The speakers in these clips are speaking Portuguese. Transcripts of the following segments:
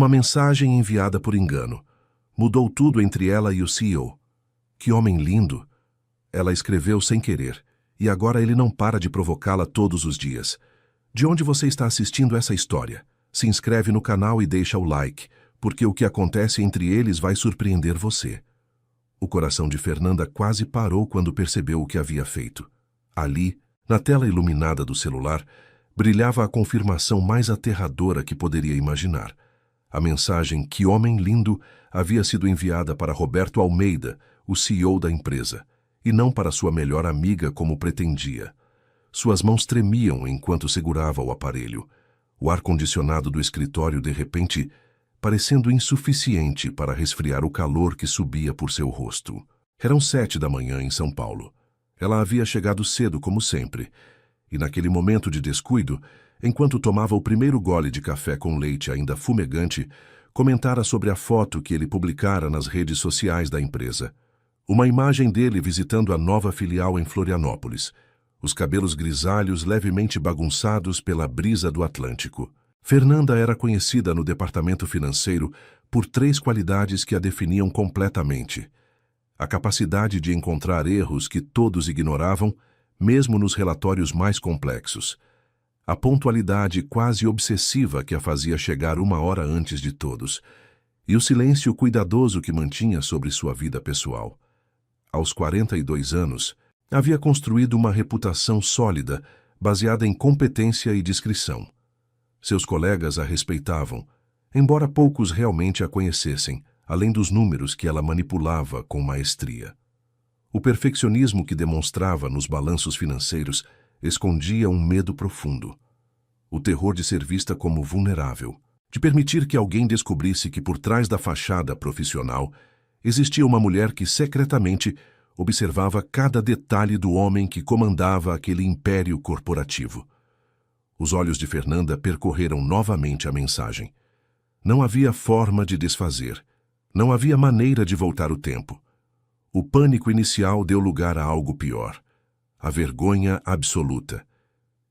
Uma mensagem enviada por engano. Mudou tudo entre ela e o CEO. Que homem lindo! Ela escreveu sem querer, e agora ele não para de provocá-la todos os dias. De onde você está assistindo essa história? Se inscreve no canal e deixa o like, porque o que acontece entre eles vai surpreender você. O coração de Fernanda quase parou quando percebeu o que havia feito. Ali, na tela iluminada do celular, brilhava a confirmação mais aterradora que poderia imaginar. A mensagem "Que homem lindo" havia sido enviada para Roberto Almeida, o CEO da empresa, e não para sua melhor amiga como pretendia. Suas mãos tremiam enquanto segurava o aparelho. O ar-condicionado do escritório, de repente, parecendo insuficiente para resfriar o calor que subia por seu rosto. Eram 7 da manhã em São Paulo. Ela havia chegado cedo, como sempre, e naquele momento de descuido, enquanto tomava o primeiro gole de café com leite ainda fumegante, comentara sobre a foto que ele publicara nas redes sociais da empresa. Uma imagem dele visitando a nova filial em Florianópolis, os cabelos grisalhos levemente bagunçados pela brisa do Atlântico. Fernanda era conhecida no departamento financeiro por 3 qualidades que a definiam completamente: a capacidade de encontrar erros que todos ignoravam, mesmo nos relatórios mais complexos; a pontualidade quase obsessiva que a fazia chegar 1 hora antes de todos; e o silêncio cuidadoso que mantinha sobre sua vida pessoal. Aos 42 anos, havia construído uma reputação sólida, baseada em competência e discrição. Seus colegas a respeitavam, embora poucos realmente a conhecessem, além dos números que ela manipulava com maestria. O perfeccionismo que demonstrava nos balanços financeiros escondia um medo profundo. O terror de ser vista como vulnerável, de permitir que alguém descobrisse que por trás da fachada profissional existia uma mulher que secretamente observava cada detalhe do homem que comandava aquele império corporativo. Os olhos de Fernanda percorreram novamente a mensagem. Não havia forma de desfazer. Não havia maneira de voltar o tempo. O pânico inicial deu lugar a algo pior: a vergonha absoluta.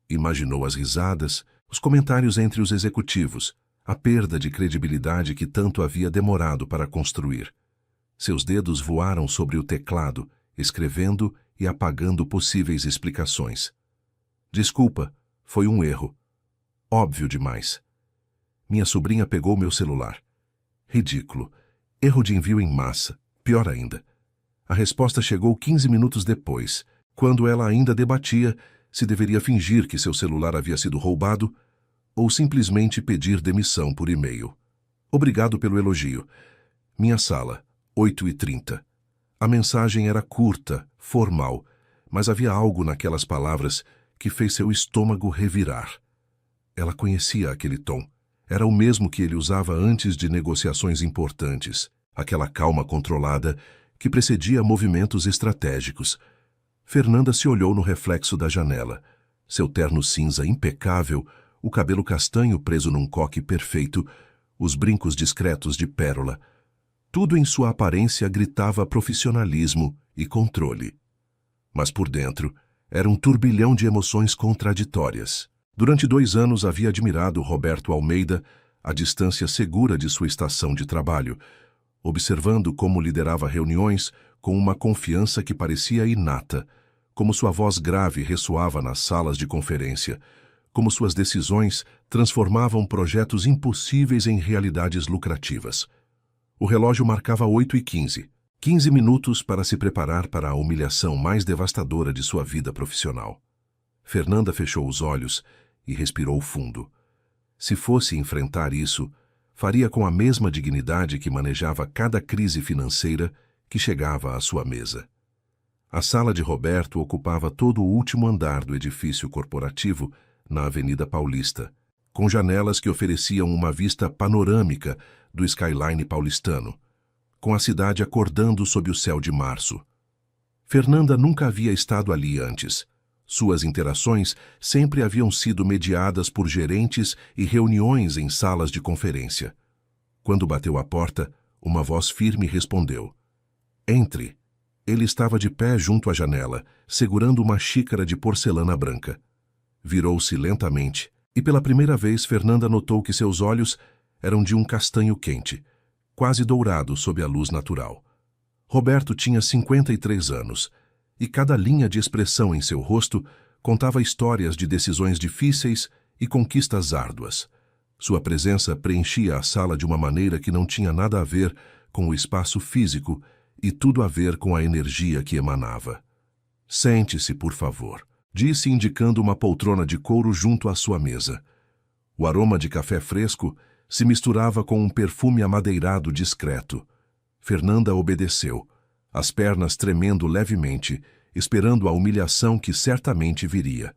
Imaginou as risadas, os comentários entre os executivos, a perda de credibilidade que tanto havia demorado para construir. Seus dedos voaram sobre o teclado, escrevendo e apagando possíveis explicações. Desculpa, foi um erro. Óbvio demais. Minha sobrinha pegou meu celular. Ridículo. Erro de envio em massa. Pior ainda. A resposta chegou 15 minutos depois, quando ela ainda debatia se deveria fingir que seu celular havia sido roubado ou simplesmente pedir demissão por e-mail. Obrigado pelo elogio. Minha sala, 8h30. A mensagem era curta, formal, mas havia algo naquelas palavras que fez seu estômago revirar. Ela conhecia aquele tom. Era o mesmo que ele usava antes de negociações importantes, aquela calma controlada que precedia movimentos estratégicos. Fernanda se olhou no reflexo da janela. Seu terno cinza impecável, o cabelo castanho preso num coque perfeito, os brincos discretos de pérola. Tudo em sua aparência gritava profissionalismo e controle. Mas por dentro, era um turbilhão de emoções contraditórias. Durante 2 anos havia admirado Roberto Almeida à distância segura de sua estação de trabalho, observando como liderava reuniões com uma confiança que parecia inata, como sua voz grave ressoava nas salas de conferência, como suas decisões transformavam projetos impossíveis em realidades lucrativas. O relógio marcava 8h15, 15 minutos para se preparar para a humilhação mais devastadora de sua vida profissional. Fernanda fechou os olhos e respirou fundo. Se fosse enfrentar isso, faria com a mesma dignidade que manejava cada crise financeira que chegava à sua mesa. A sala de Roberto ocupava todo o último andar do edifício corporativo na Avenida Paulista, com janelas que ofereciam uma vista panorâmica do skyline paulistano, com a cidade acordando sob o céu de março. Fernanda nunca havia estado ali antes. Suas interações sempre haviam sido mediadas por gerentes e reuniões em salas de conferência. Quando bateu à porta, uma voz firme respondeu: "Entre." Ele estava de pé junto à janela, segurando uma xícara de porcelana branca. Virou-se lentamente, e pela primeira vez Fernanda notou que seus olhos eram de um castanho quente, quase dourado sob a luz natural. Roberto tinha 53 anos, e cada linha de expressão em seu rosto contava histórias de decisões difíceis e conquistas árduas. Sua presença preenchia a sala de uma maneira que não tinha nada a ver com o espaço físico e tudo a ver com a energia que emanava. "Sente-se, por favor", disse, indicando uma poltrona de couro junto à sua mesa. O aroma de café fresco se misturava com um perfume amadeirado discreto. Fernanda obedeceu, as pernas tremendo levemente, esperando a humilhação que certamente viria.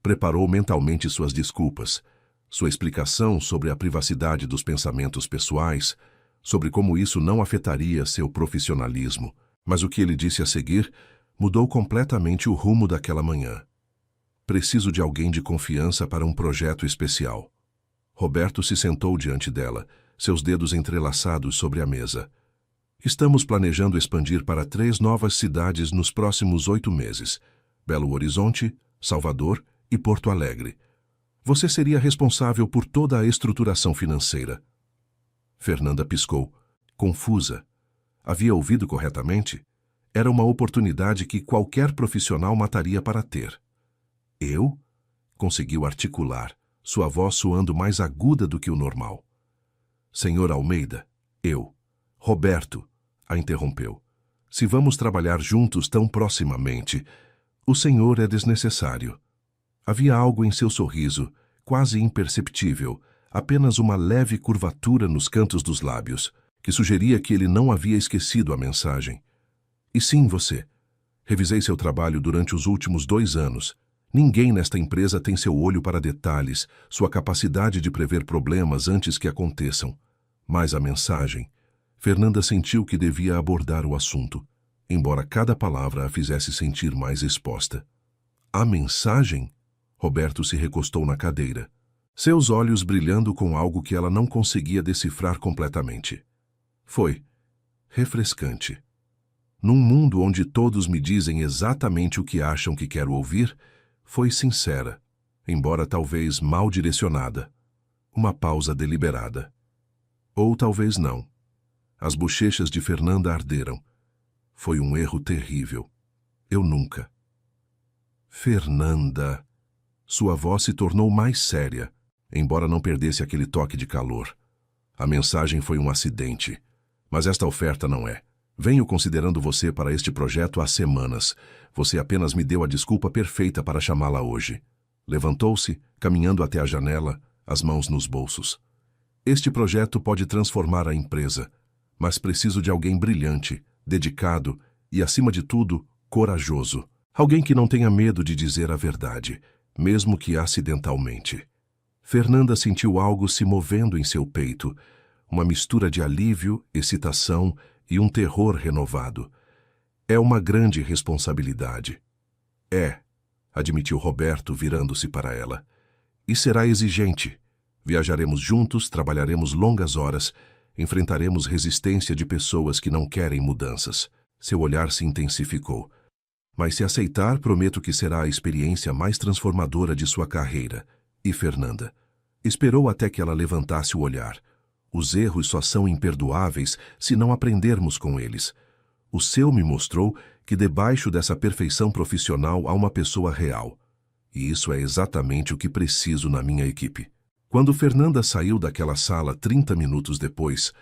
Preparou mentalmente suas desculpas, sua explicação sobre a privacidade dos pensamentos pessoais, sobre como isso não afetaria seu profissionalismo, mas o que ele disse a seguir mudou completamente o rumo daquela manhã. "Preciso de alguém de confiança para um projeto especial." Roberto se sentou diante dela, seus dedos entrelaçados sobre a mesa. "Estamos planejando expandir para 3 novas cidades nos próximos 8 meses: Belo Horizonte, Salvador e Porto Alegre. Você seria responsável por toda a estruturação financeira." Fernanda piscou, confusa. Havia ouvido corretamente? Era uma oportunidade que qualquer profissional mataria para ter. "Eu?" conseguiu articular, sua voz soando mais aguda do que o normal. "Senhor Almeida, eu, Roberto", a interrompeu. "Se vamos trabalhar juntos tão proximamente, o senhor é desnecessário." Havia algo em seu sorriso, quase imperceptível, apenas uma leve curvatura nos cantos dos lábios, que sugeria que ele não havia esquecido a mensagem. "E sim, você. Revisei seu trabalho durante os últimos 2 anos. Ninguém nesta empresa tem seu olho para detalhes, sua capacidade de prever problemas antes que aconteçam. Mas a mensagem..." Fernanda sentiu que devia abordar o assunto, embora cada palavra a fizesse sentir mais exposta. "A mensagem?" Roberto se recostou na cadeira, seus olhos brilhando com algo que ela não conseguia decifrar completamente. "Foi refrescante. Num mundo onde todos me dizem exatamente o que acham que quero ouvir, foi sincera, embora talvez mal direcionada. Uma pausa deliberada. Ou talvez não. As bochechas de Fernanda arderam. Foi um erro terrível. Eu nunca." "Fernanda..." Sua voz se tornou mais séria, embora não perdesse aquele toque de calor. "A mensagem foi um acidente. Mas esta oferta não é. Venho considerando você para este projeto há semanas. Você apenas me deu a desculpa perfeita para chamá-la hoje." Levantou-se, caminhando até a janela, as mãos nos bolsos. "Este projeto pode transformar a empresa, mas preciso de alguém brilhante, dedicado e, acima de tudo, corajoso. Alguém que não tenha medo de dizer a verdade, mesmo que acidentalmente." Fernanda sentiu algo se movendo em seu peito, uma mistura de alívio, excitação e um terror renovado. "É uma grande responsabilidade." "É", admitiu Roberto, virando-se para ela. "E será exigente. Viajaremos juntos, trabalharemos longas horas, enfrentaremos resistência de pessoas que não querem mudanças." Seu olhar se intensificou. "Mas se aceitar, prometo que será a experiência mais transformadora de sua carreira." E Fernanda esperou até que ela levantasse o olhar. "Os erros só são imperdoáveis se não aprendermos com eles. O seu me mostrou que debaixo dessa perfeição profissional há uma pessoa real. E isso é exatamente o que preciso na minha equipe." Quando Fernanda saiu daquela sala 30 minutos depois,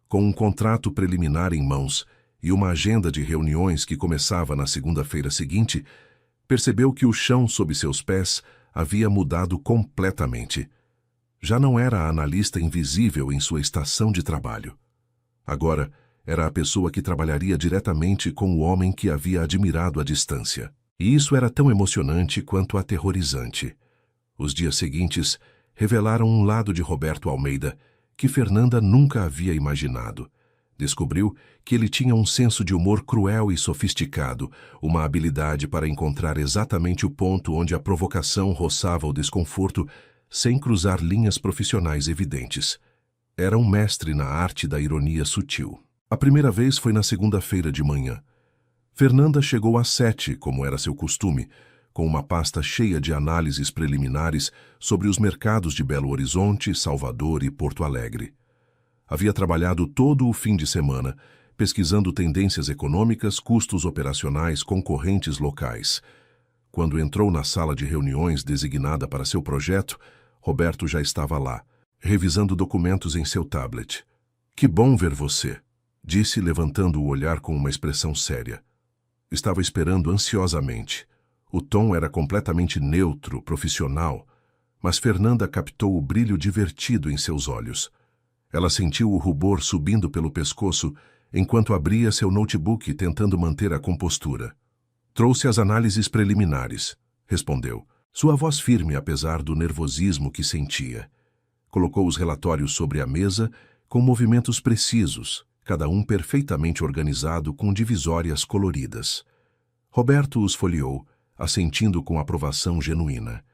com um contrato preliminar em mãos e uma agenda de reuniões que começava na segunda-feira seguinte, percebeu que o chão sob seus pés havia mudado completamente. Já não era a analista invisível em sua estação de trabalho. Agora, era a pessoa que trabalharia diretamente com o homem que havia admirado à distância. E isso era tão emocionante quanto aterrorizante. Os dias seguintes revelaram um lado de Roberto Almeida que Fernanda nunca havia imaginado. Descobriu que ele tinha um senso de humor cruel e sofisticado, uma habilidade para encontrar exatamente o ponto onde a provocação roçava o desconforto sem cruzar linhas profissionais evidentes. Era um mestre na arte da ironia sutil. A primeira vez foi na segunda-feira de manhã. Fernanda chegou às 7, como era seu costume, com uma pasta cheia de análises preliminares sobre os mercados de Belo Horizonte, Salvador e Porto Alegre. Havia trabalhado todo o fim de semana, pesquisando tendências econômicas, custos operacionais, concorrentes locais. Quando entrou na sala de reuniões designada para seu projeto, Roberto já estava lá, revisando documentos em seu tablet. "Que bom ver você", disse, levantando o olhar com uma expressão séria. Estava esperando ansiosamente. O tom era completamente neutro, profissional, mas Fernanda captou o brilho divertido em seus olhos. Ela sentiu o rubor subindo pelo pescoço enquanto abria seu notebook tentando manter a compostura. "Trouxe as análises preliminares", respondeu, sua voz firme apesar do nervosismo que sentia. Colocou os relatórios sobre a mesa com movimentos precisos, cada um perfeitamente organizado com divisórias coloridas. Roberto os folheou, assentindo com aprovação genuína.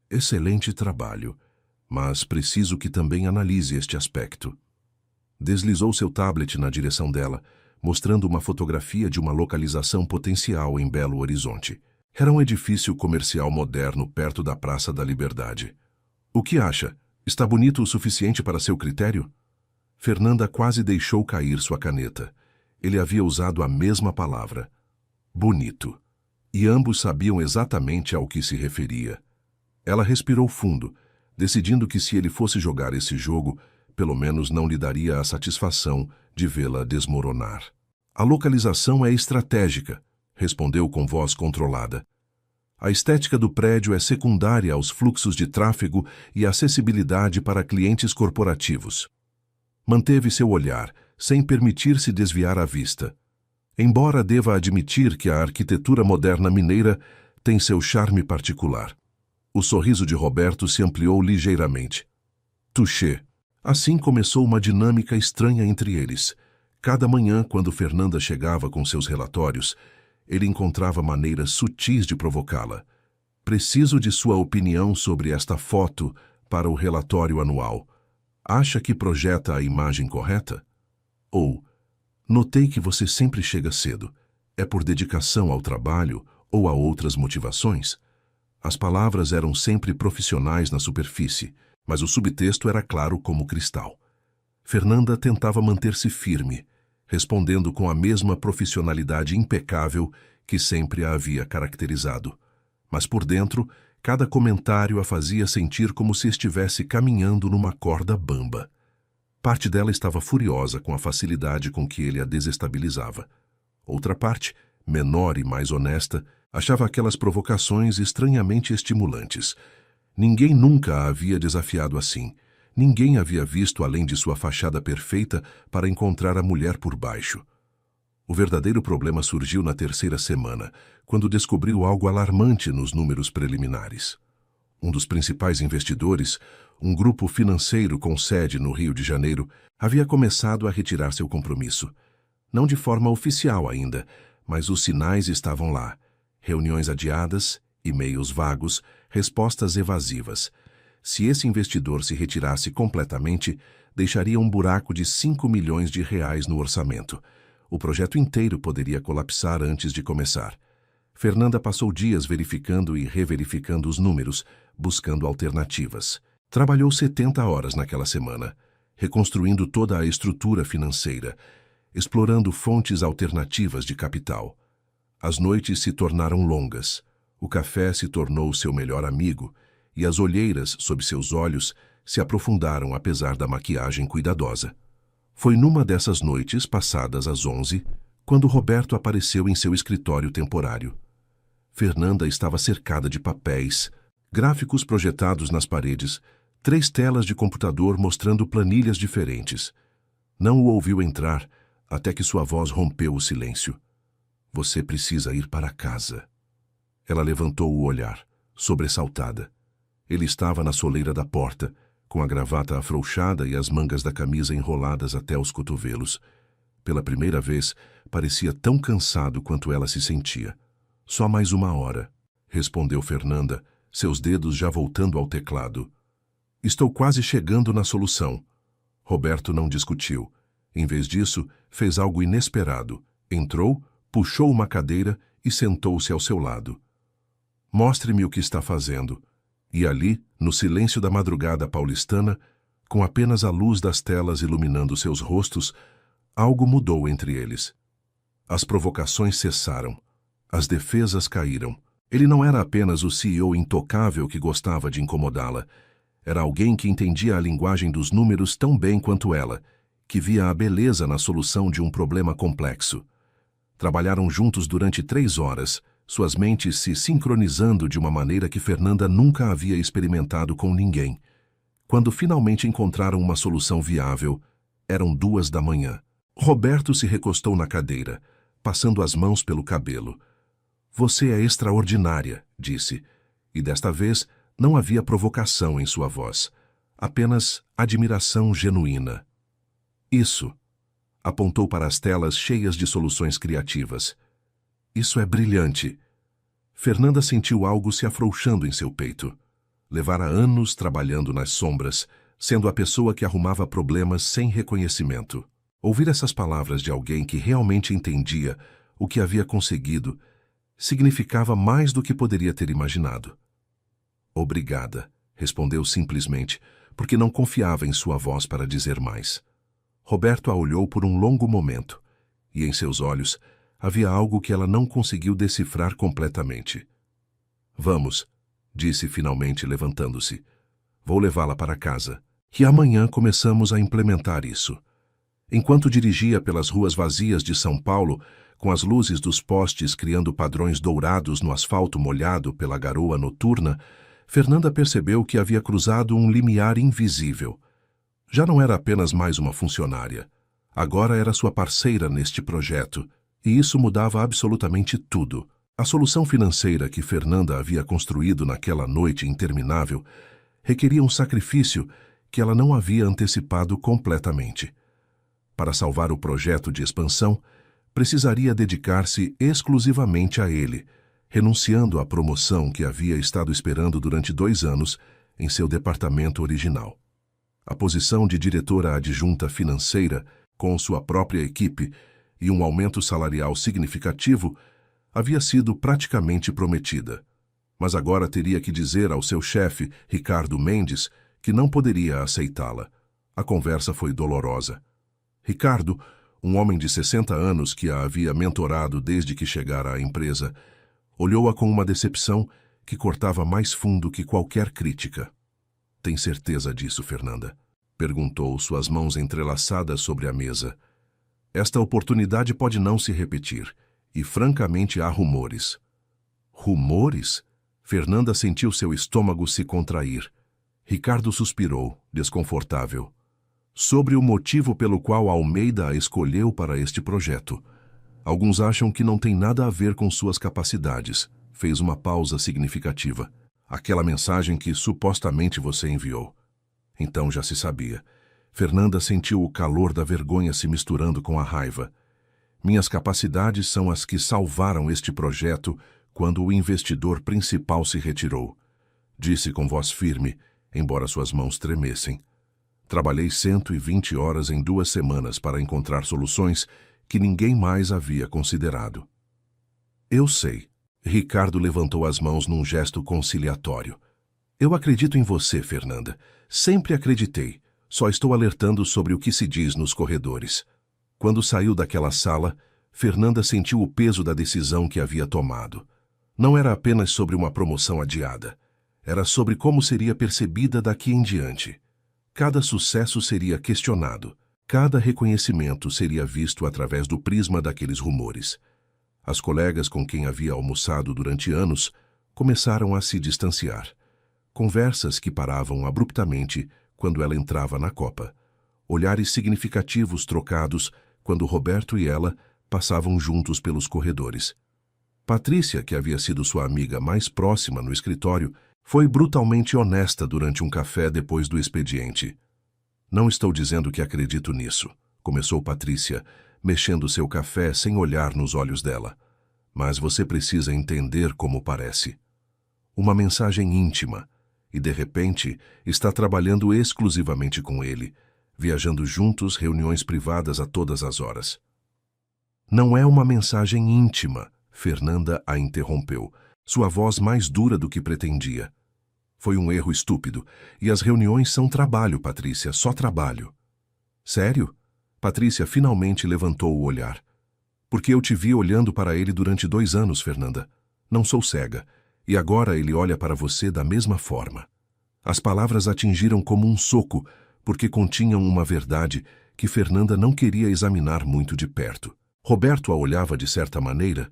"Excelente trabalho, mas preciso que também analise este aspecto." Deslizou seu tablet na direção dela, mostrando uma fotografia de uma localização potencial em Belo Horizonte. Era um edifício comercial moderno perto da Praça da Liberdade. "O que acha? Está bonito o suficiente para seu critério?" Fernanda quase deixou cair sua caneta. Ele havia usado a mesma palavra. Bonito. E ambos sabiam exatamente ao que se referia. Ela respirou fundo, decidindo que se ele fosse jogar esse jogo, pelo menos não lhe daria a satisfação de vê-la desmoronar. "A localização é estratégica", respondeu com voz controlada. "A estética do prédio é secundária aos fluxos de tráfego e acessibilidade para clientes corporativos." Manteve seu olhar, sem permitir-se desviar a vista. Embora deva admitir que a arquitetura moderna mineira tem seu charme particular. O sorriso de Roberto se ampliou ligeiramente. Touché. Assim começou uma dinâmica estranha entre eles. Cada manhã, quando Fernanda chegava com seus relatórios, ele encontrava maneiras sutis de provocá-la. "Preciso de sua opinião sobre esta foto para o relatório anual. Acha que projeta a imagem correta?" Ou, "Notei que você sempre chega cedo. É por dedicação ao trabalho ou há outras motivações?" As palavras eram sempre profissionais na superfície, mas o subtexto era claro como cristal. Fernanda tentava manter-se firme, respondendo com a mesma profissionalidade impecável que sempre a havia caracterizado. Mas por dentro, cada comentário a fazia sentir como se estivesse caminhando numa corda bamba. Parte dela estava furiosa com a facilidade com que ele a desestabilizava. Outra parte, menor e mais honesta, achava aquelas provocações estranhamente estimulantes. Ninguém nunca a havia desafiado assim. Ninguém havia visto além de sua fachada perfeita para encontrar a mulher por baixo. O verdadeiro problema surgiu na terceira semana, quando descobriu algo alarmante nos números preliminares. Um dos principais investidores, um grupo financeiro com sede no Rio de Janeiro, havia começado a retirar seu compromisso. Não de forma oficial ainda, mas os sinais estavam lá. Reuniões adiadas, e-mails vagos, respostas evasivas. Se esse investidor se retirasse completamente, deixaria um buraco de 5 milhões de reais no orçamento. O projeto inteiro poderia colapsar antes de começar. Fernanda passou dias verificando e reverificando os números, buscando alternativas. Trabalhou 70 horas naquela semana, reconstruindo toda a estrutura financeira, explorando fontes alternativas de capital. As noites se tornaram longas, o café se tornou seu melhor amigo e as olheiras sob seus olhos se aprofundaram apesar da maquiagem cuidadosa. Foi numa dessas noites, passadas às 11, quando Roberto apareceu em seu escritório temporário. Fernanda estava cercada de papéis, gráficos projetados nas paredes, 3 telas de computador mostrando planilhas diferentes. Não o ouviu entrar, até que sua voz rompeu o silêncio. "Você precisa ir para casa." Ela levantou o olhar, sobressaltada. Ele estava na soleira da porta, com a gravata afrouxada e as mangas da camisa enroladas até os cotovelos. Pela primeira vez, parecia tão cansado quanto ela se sentia. "Só mais 1 hora", respondeu Fernanda, seus dedos já voltando ao teclado. "Estou quase chegando na solução." Roberto não discutiu. Em vez disso, fez algo inesperado. Entrou, puxou uma cadeira e sentou-se ao seu lado. "Mostre-me o que está fazendo." E ali, no silêncio da madrugada paulistana, Com apenas a luz das telas iluminando seus rostos, algo mudou entre eles. As provocações cessaram. As defesas caíram. Ele não era apenas o CEO intocável que gostava de incomodá-la. Era alguém que entendia a linguagem dos números tão bem quanto ela, que via a beleza na solução de um problema complexo. Trabalharam juntos durante 3 horas, suas mentes se sincronizando de uma maneira que Fernanda nunca havia experimentado com ninguém. Quando finalmente encontraram uma solução viável, eram 2 da manhã. Roberto se recostou na cadeira, passando as mãos pelo cabelo. "Você é extraordinária", disse, e desta vez não havia provocação em sua voz, apenas admiração genuína. "Isso", apontou para as telas cheias de soluções criativas. "Isso é brilhante." Fernanda sentiu algo se afrouxando em seu peito. Levara anos trabalhando nas sombras, sendo a pessoa que arrumava problemas sem reconhecimento. Ouvir essas palavras de alguém que realmente entendia o que havia conseguido significava mais do que poderia ter imaginado. "Obrigada", respondeu simplesmente, porque não confiava em sua voz para dizer mais. Roberto a olhou por um longo momento, e em seus olhos havia algo que ela não conseguiu decifrar completamente. "Vamos", disse finalmente levantando-se. "Vou levá-la para casa. E amanhã começamos a implementar isso." Enquanto dirigia pelas ruas vazias de São Paulo, com as luzes dos postes criando padrões dourados no asfalto molhado pela garoa noturna, Fernanda percebeu que havia cruzado um limiar invisível. Já não era apenas mais uma funcionária. Agora era sua parceira neste projeto, e isso mudava absolutamente tudo. A solução financeira que Fernanda havia construído naquela noite interminável requeria um sacrifício que ela não havia antecipado completamente. Para salvar o projeto de expansão, precisaria dedicar-se exclusivamente a ele, renunciando à promoção que havia estado esperando durante 2 anos em seu departamento original. A posição de diretora adjunta financeira, com sua própria equipe e um aumento salarial significativo, havia sido praticamente prometida. Mas agora teria que dizer ao seu chefe, Ricardo Mendes, que não poderia aceitá-la. A conversa foi dolorosa. Ricardo, um homem de 60 anos que a havia mentorado desde que chegara à empresa, olhou-a com uma decepção que cortava mais fundo que qualquer crítica. "Tem certeza disso, Fernanda?" perguntou, suas mãos entrelaçadas sobre a mesa. "Esta oportunidade pode não se repetir, e francamente há rumores." "Rumores?" Fernanda sentiu seu estômago se contrair. Ricardo suspirou, desconfortável. "Sobre o motivo pelo qual Almeida a escolheu para este projeto. Alguns acham que não tem nada a ver com suas capacidades." Fez uma pausa significativa. "Aquela mensagem que supostamente você enviou." Então já se sabia. Fernanda sentiu o calor da vergonha se misturando com a raiva. "Minhas capacidades são as que salvaram este projeto quando o investidor principal se retirou", disse com voz firme, embora suas mãos tremessem. "Trabalhei 120 horas em 2 semanas para encontrar soluções que ninguém mais havia considerado." "Eu sei." Ricardo levantou as mãos num gesto conciliatório. "Eu acredito em você, Fernanda. Sempre acreditei. Só estou alertando sobre o que se diz nos corredores." Quando saiu daquela sala, Fernanda sentiu o peso da decisão que havia tomado. Não era apenas sobre uma promoção adiada. Era sobre como seria percebida daqui em diante. Cada sucesso seria questionado. Cada reconhecimento seria visto através do prisma daqueles rumores. As colegas com quem havia almoçado durante anos começaram a se distanciar. Conversas que paravam abruptamente quando ela entrava na copa. Olhares significativos trocados quando Roberto e ela passavam juntos pelos corredores. Patrícia, que havia sido sua amiga mais próxima no escritório, foi brutalmente honesta durante um café depois do expediente. "Não estou dizendo que acredito nisso", começou Patrícia, mexendo seu café sem olhar nos olhos dela. "Mas você precisa entender como parece. Uma mensagem íntima, e de repente está trabalhando exclusivamente com ele, viajando juntos, reuniões privadas a todas as horas." "Não é uma mensagem íntima", Fernanda a interrompeu, sua voz mais dura do que pretendia. Foi um erro estúpido. E as reuniões são trabalho, Patrícia, só trabalho. Sério? Patrícia finalmente levantou o olhar. Porque eu te vi olhando para ele durante 2 anos, Fernanda. Não sou cega. E agora ele olha para você da mesma forma. As palavras atingiram como um soco, porque continham uma verdade que Fernanda não queria examinar muito de perto. Roberto a olhava de certa maneira,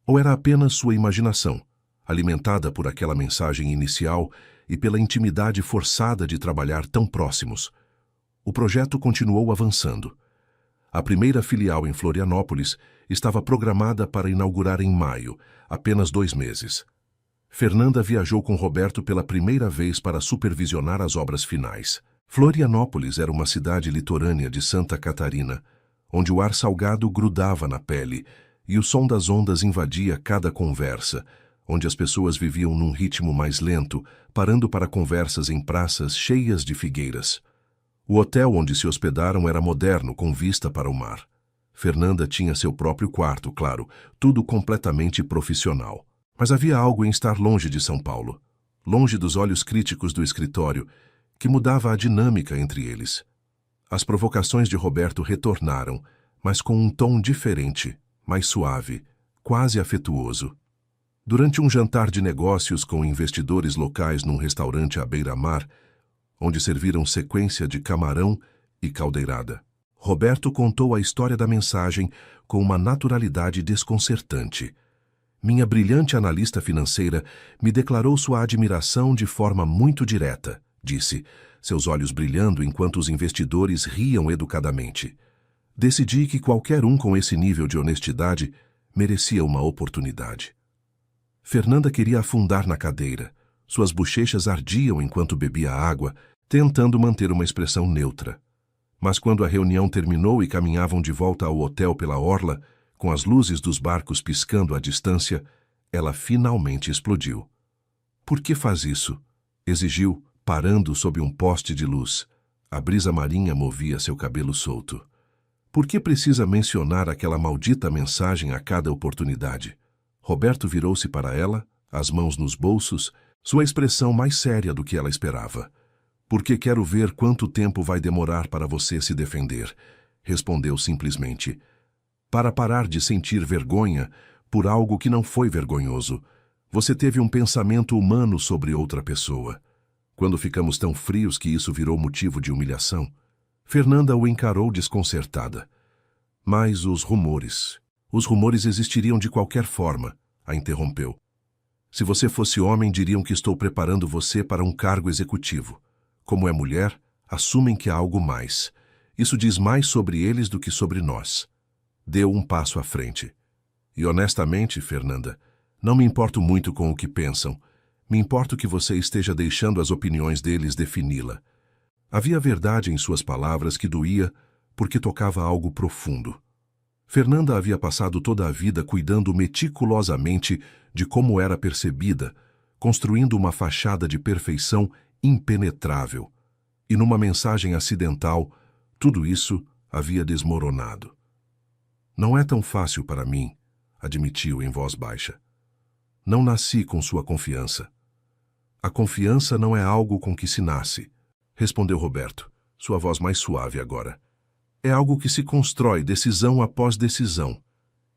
ou era apenas sua imaginação, alimentada por aquela mensagem inicial e pela intimidade forçada de trabalhar tão próximos? O projeto continuou avançando. A primeira filial em Florianópolis estava programada para inaugurar em maio, apenas 2 meses. Fernanda viajou com Roberto pela primeira vez para supervisionar as obras finais. Florianópolis era uma cidade litorânea de Santa Catarina, onde o ar salgado grudava na pele e o som das ondas invadia cada conversa, onde as pessoas viviam num ritmo mais lento, parando para conversas em praças cheias de figueiras. O hotel onde se hospedaram era moderno, com vista para o mar. Fernanda tinha seu próprio quarto, claro, tudo completamente profissional. Mas havia algo em estar longe de São Paulo, longe dos olhos críticos do escritório, que mudava a dinâmica entre eles. As provocações de Roberto retornaram, mas com um tom diferente, mais suave, quase afetuoso. Durante um jantar de negócios com investidores locais num restaurante à beira-mar, onde serviram sequência de camarão e caldeirada, Roberto contou a história da mensagem com uma naturalidade desconcertante. Minha brilhante analista financeira me declarou sua admiração de forma muito direta, disse, seus olhos brilhando enquanto os investidores riam educadamente. Decidi que qualquer um com esse nível de honestidade merecia uma oportunidade. Fernanda queria afundar na cadeira. Suas bochechas ardiam enquanto bebia água, tentando manter uma expressão neutra. Mas quando a reunião terminou e caminhavam de volta ao hotel pela orla, com as luzes dos barcos piscando à distância, ela finalmente explodiu. Por que faz isso? Exigiu, parando sob um poste de luz. A brisa marinha movia seu cabelo solto. Por que precisa mencionar aquela maldita mensagem a cada oportunidade? Roberto virou-se para ela, as mãos nos bolsos, sua expressão mais séria do que ela esperava. Porque quero ver quanto tempo vai demorar para você se defender, respondeu simplesmente. Para parar de sentir vergonha por algo que não foi vergonhoso, você teve um pensamento humano sobre outra pessoa. Quando ficamos tão frios que isso virou motivo de humilhação, Fernanda o encarou desconcertada. Mas os rumores existiriam de qualquer forma, a interrompeu. Se você fosse homem, diriam que estou preparando você para um cargo executivo. Como é mulher, assumem que há algo mais. Isso diz mais sobre eles do que sobre nós. Deu um passo à frente. E honestamente, Fernanda, não me importo muito com o que pensam. Me importo que você esteja deixando as opiniões deles defini-la. Havia verdade em suas palavras que doía porque tocava algo profundo. Fernanda havia passado toda a vida cuidando meticulosamente de como era percebida, construindo uma fachada de perfeição impenetrável. E numa mensagem acidental, tudo isso havia desmoronado. Não é tão fácil para mim, admitiu em voz baixa. Não nasci com sua confiança. A confiança não é algo com que se nasce, respondeu Roberto, sua voz mais suave agora. É algo que se constrói decisão após decisão.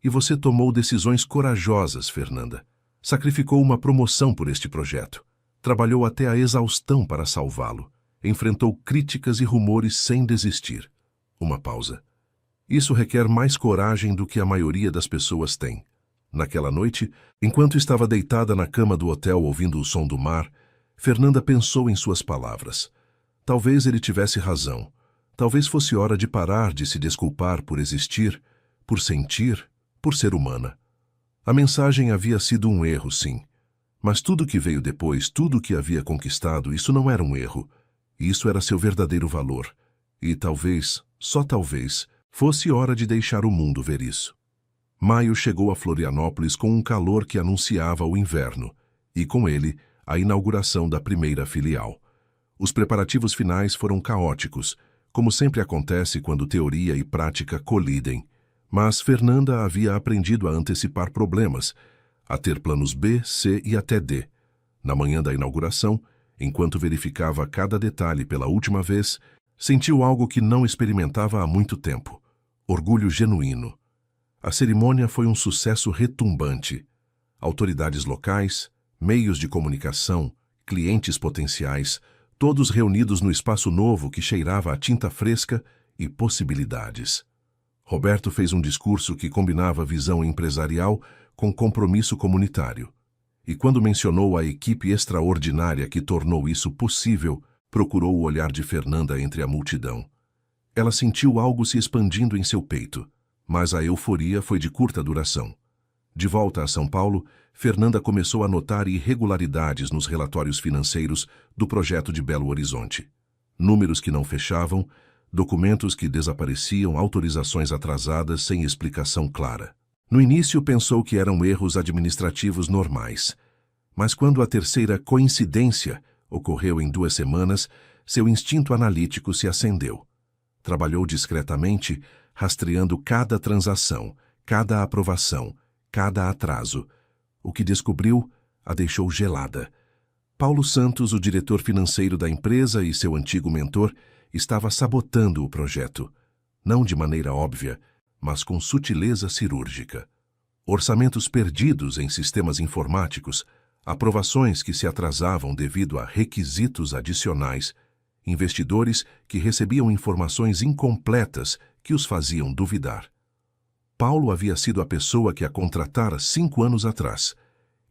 E você tomou decisões corajosas, Fernanda. Sacrificou uma promoção por este projeto. Trabalhou até a exaustão para salvá-lo. Enfrentou críticas e rumores sem desistir. Uma pausa. Isso requer mais coragem do que a maioria das pessoas tem. Naquela noite, enquanto estava deitada na cama do hotel ouvindo o som do mar, Fernanda pensou em suas palavras. Talvez ele tivesse razão. Talvez fosse hora de parar de se desculpar por existir, por sentir, por ser humana. A mensagem havia sido um erro, sim. Mas tudo que veio depois, tudo que havia conquistado, isso não era um erro. Isso era seu verdadeiro valor. E talvez, só talvez, fosse hora de deixar o mundo ver isso. Maio chegou a Florianópolis com um calor que anunciava o inverno, e com ele, a inauguração da primeira filial. Os preparativos finais foram caóticos, como sempre acontece quando teoria e prática colidem. Mas Fernanda havia aprendido a antecipar problemas, a ter planos B, C e até D. Na manhã da inauguração, Enquanto verificava cada detalhe pela última vez, sentiu algo que não experimentava há muito tempo: orgulho genuíno. A cerimônia foi um sucesso retumbante. Autoridades locais, meios de comunicação, clientes potenciais, todos reunidos no espaço novo que cheirava a tinta fresca e possibilidades. Roberto fez um discurso que combinava visão empresarial com compromisso comunitário. E quando mencionou a equipe extraordinária que tornou isso possível, procurou o olhar de Fernanda entre a multidão. Ela sentiu algo se expandindo em seu peito, mas a euforia foi de curta duração. De volta a São Paulo, Fernanda começou a notar irregularidades nos relatórios financeiros do projeto de Belo Horizonte. Números que não fechavam, documentos que desapareciam, autorizações atrasadas sem explicação clara. No início pensou que eram erros administrativos normais, mas quando a terceira coincidência ocorreu em 2 semanas, seu instinto analítico se acendeu. Trabalhou discretamente, rastreando cada transação, cada aprovação, cada atraso. O que descobriu a deixou gelada. Paulo Santos, o diretor financeiro da empresa e seu antigo mentor, estava sabotando o projeto, não de maneira óbvia, mas com sutileza cirúrgica. Orçamentos perdidos em sistemas informáticos, aprovações que se atrasavam devido a requisitos adicionais, investidores que recebiam informações incompletas que os faziam duvidar. Paulo havia sido a pessoa que a contratara 5 anos atrás,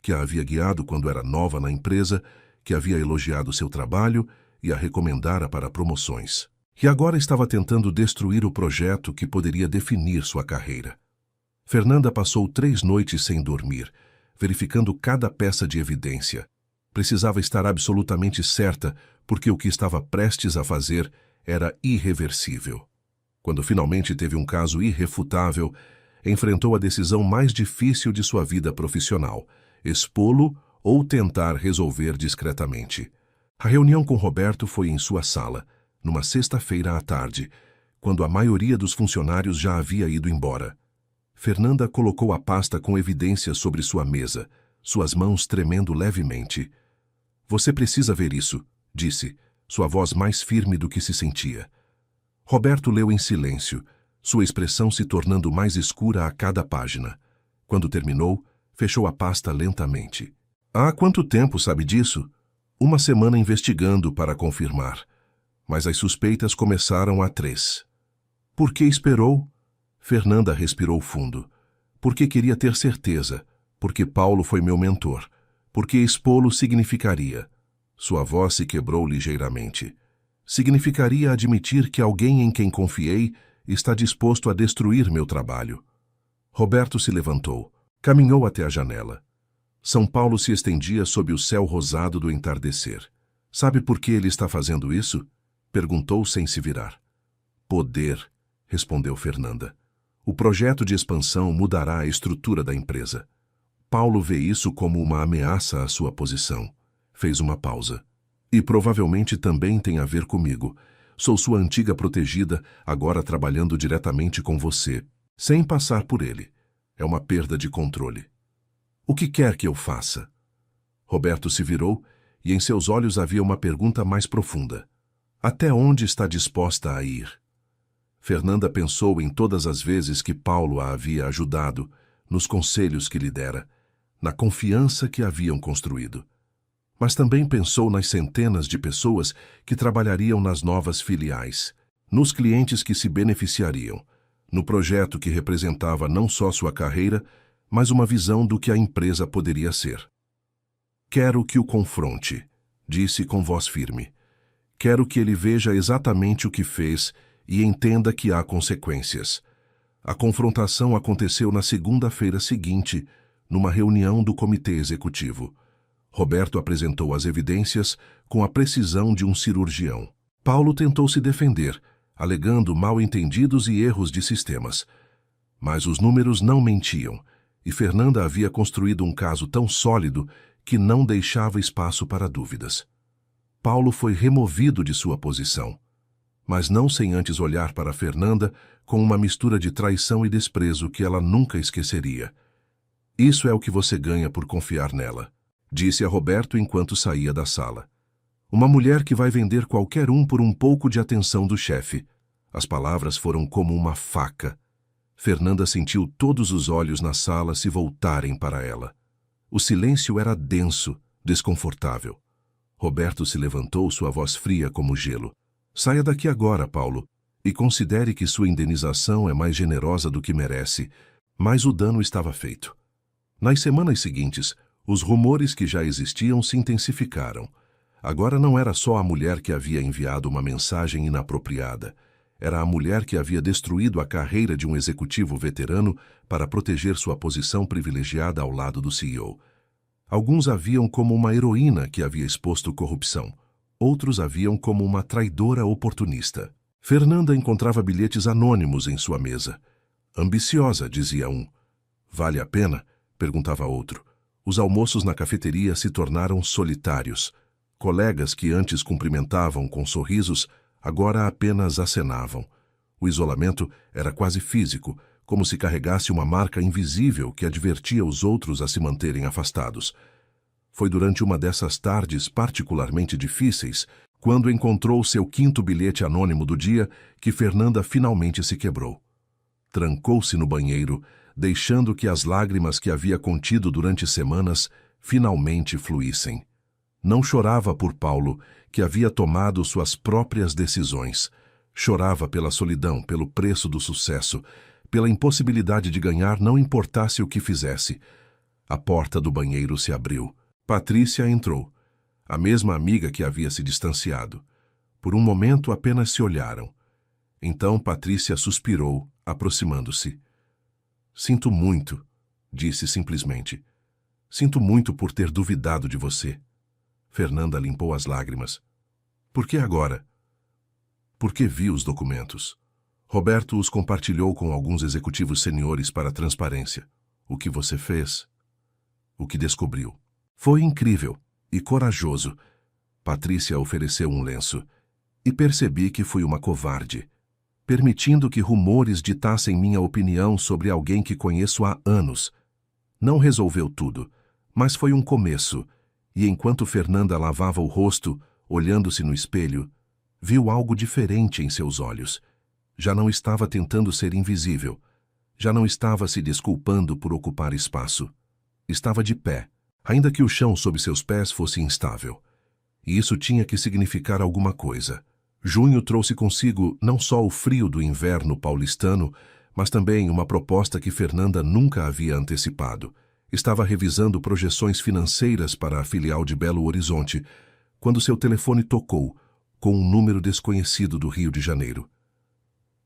que a havia guiado quando era nova na empresa, que havia elogiado seu trabalho e a recomendara para promoções. E agora estava tentando destruir o projeto que poderia definir sua carreira. Fernanda passou 3 noites sem dormir, verificando cada peça de evidência. Precisava estar absolutamente certa, porque o que estava prestes a fazer era irreversível. Quando finalmente teve um caso irrefutável, enfrentou a decisão mais difícil de sua vida profissional: expô-lo ou tentar resolver discretamente. A reunião com Roberto foi em sua sala, numa sexta-feira à tarde, quando a maioria dos funcionários já havia ido embora. Fernanda colocou a pasta com evidências sobre sua mesa, suas mãos tremendo levemente. "Você precisa ver isso", disse, sua voz mais firme do que se sentia. Roberto leu em silêncio, sua expressão se tornando mais escura a cada página. Quando terminou, fechou a pasta lentamente. "Há quanto tempo sabe disso?" "1 semana investigando para confirmar. Mas as suspeitas começaram há 3. "Por que esperou?" Fernanda respirou fundo. "Porque queria ter certeza. Porque Paulo foi meu mentor. Porque expô-lo significaria." Sua voz se quebrou ligeiramente. "Significaria admitir que alguém em quem confiei está disposto a destruir meu trabalho." Roberto se levantou. Caminhou até a janela. São Paulo se estendia sob o céu rosado do entardecer. "Sabe por que ele está fazendo isso?" perguntou sem se virar. "Poder", respondeu Fernanda. "O projeto de expansão mudará a estrutura da empresa. Paulo vê isso como uma ameaça à sua posição." Fez uma pausa. "E provavelmente também tem a ver comigo. Sou sua antiga protegida, agora trabalhando diretamente com você, sem passar por ele. É uma perda de controle." "O que quer que eu faça?" Roberto se virou e em seus olhos havia uma pergunta mais profunda. "Até onde está disposta a ir?" Fernanda pensou em todas as vezes que Paulo a havia ajudado, nos conselhos que lhe dera, na confiança que haviam construído. Mas também pensou nas centenas de pessoas que trabalhariam nas novas filiais, nos clientes que se beneficiariam, no projeto que representava não só sua carreira, mas uma visão do que a empresa poderia ser. "Quero que o confronte", disse com voz firme. "Quero que ele veja exatamente o que fez e entenda que há consequências." A confrontação aconteceu na segunda-feira seguinte, numa reunião do comitê executivo. Roberto apresentou as evidências com a precisão de um cirurgião. Paulo tentou se defender, alegando mal-entendidos e erros de sistemas. Mas os números não mentiam, e Fernanda havia construído um caso tão sólido que não deixava espaço para dúvidas. Paulo foi removido de sua posição, mas não sem antes olhar para Fernanda com uma mistura de traição e desprezo que ela nunca esqueceria. "Isso é o que você ganha por confiar nela", disse a Roberto enquanto saía da sala. Uma mulher que vai vender qualquer um por um pouco de atenção do chefe. As palavras foram como uma faca. Fernanda sentiu todos os olhos na sala se voltarem para ela. O silêncio era denso, desconfortável. Roberto se levantou, sua voz fria como gelo. Saia daqui agora, Paulo, e considere que sua indenização é mais generosa do que merece. Mas o dano estava feito. Nas semanas seguintes, os rumores que já existiam se intensificaram. Agora não era só a mulher que havia enviado uma mensagem inapropriada. Era a mulher que havia destruído a carreira de um executivo veterano para proteger sua posição privilegiada ao lado do CEO. Alguns a viam como uma heroína que havia exposto corrupção. Outros a viam como uma traidora oportunista. Fernanda encontrava bilhetes anônimos em sua mesa. Ambiciosa, dizia um. Vale a pena? Perguntava outro. Os almoços na cafeteria se tornaram solitários. Colegas que antes cumprimentavam com sorrisos, agora apenas acenavam. O isolamento era quase físico, como se carregasse uma marca invisível que advertia os outros a se manterem afastados. Foi durante uma dessas tardes particularmente difíceis, quando encontrou seu quinto bilhete anônimo do dia, que Fernanda finalmente se quebrou. Trancou-se no banheiro, deixando que as lágrimas que havia contido durante semanas finalmente fluíssem. Não chorava por Paulo, que havia tomado suas próprias decisões. Chorava pela solidão, pelo preço do sucesso, pela impossibilidade de ganhar não importasse o que fizesse. A porta do banheiro se abriu. Patrícia entrou, a mesma amiga que havia se distanciado. Por um momento apenas se olharam. Então Patrícia suspirou, aproximando-se. Sinto muito, disse simplesmente. Sinto muito por ter duvidado de você. Fernanda limpou as lágrimas. Por que agora? Porque vi os documentos. Roberto os compartilhou com alguns executivos seniores para transparência. O que você fez? O que descobriu? Foi incrível e corajoso. Patrícia ofereceu um lenço. E percebi que fui uma covarde, permitindo que rumores ditassem minha opinião sobre alguém que conheço há anos. Não resolveu tudo, mas foi um começo. E enquanto Fernanda lavava o rosto, olhando-se no espelho, viu algo diferente em seus olhos. Já não estava tentando ser invisível. Já não estava se desculpando por ocupar espaço. Estava de pé, ainda que o chão sob seus pés fosse instável. E isso tinha que significar alguma coisa. Junho trouxe consigo não só o frio do inverno paulistano, mas também uma proposta que Fernanda nunca havia antecipado. Estava revisando projeções financeiras para a filial de Belo Horizonte, quando seu telefone tocou, com um número desconhecido do Rio de Janeiro.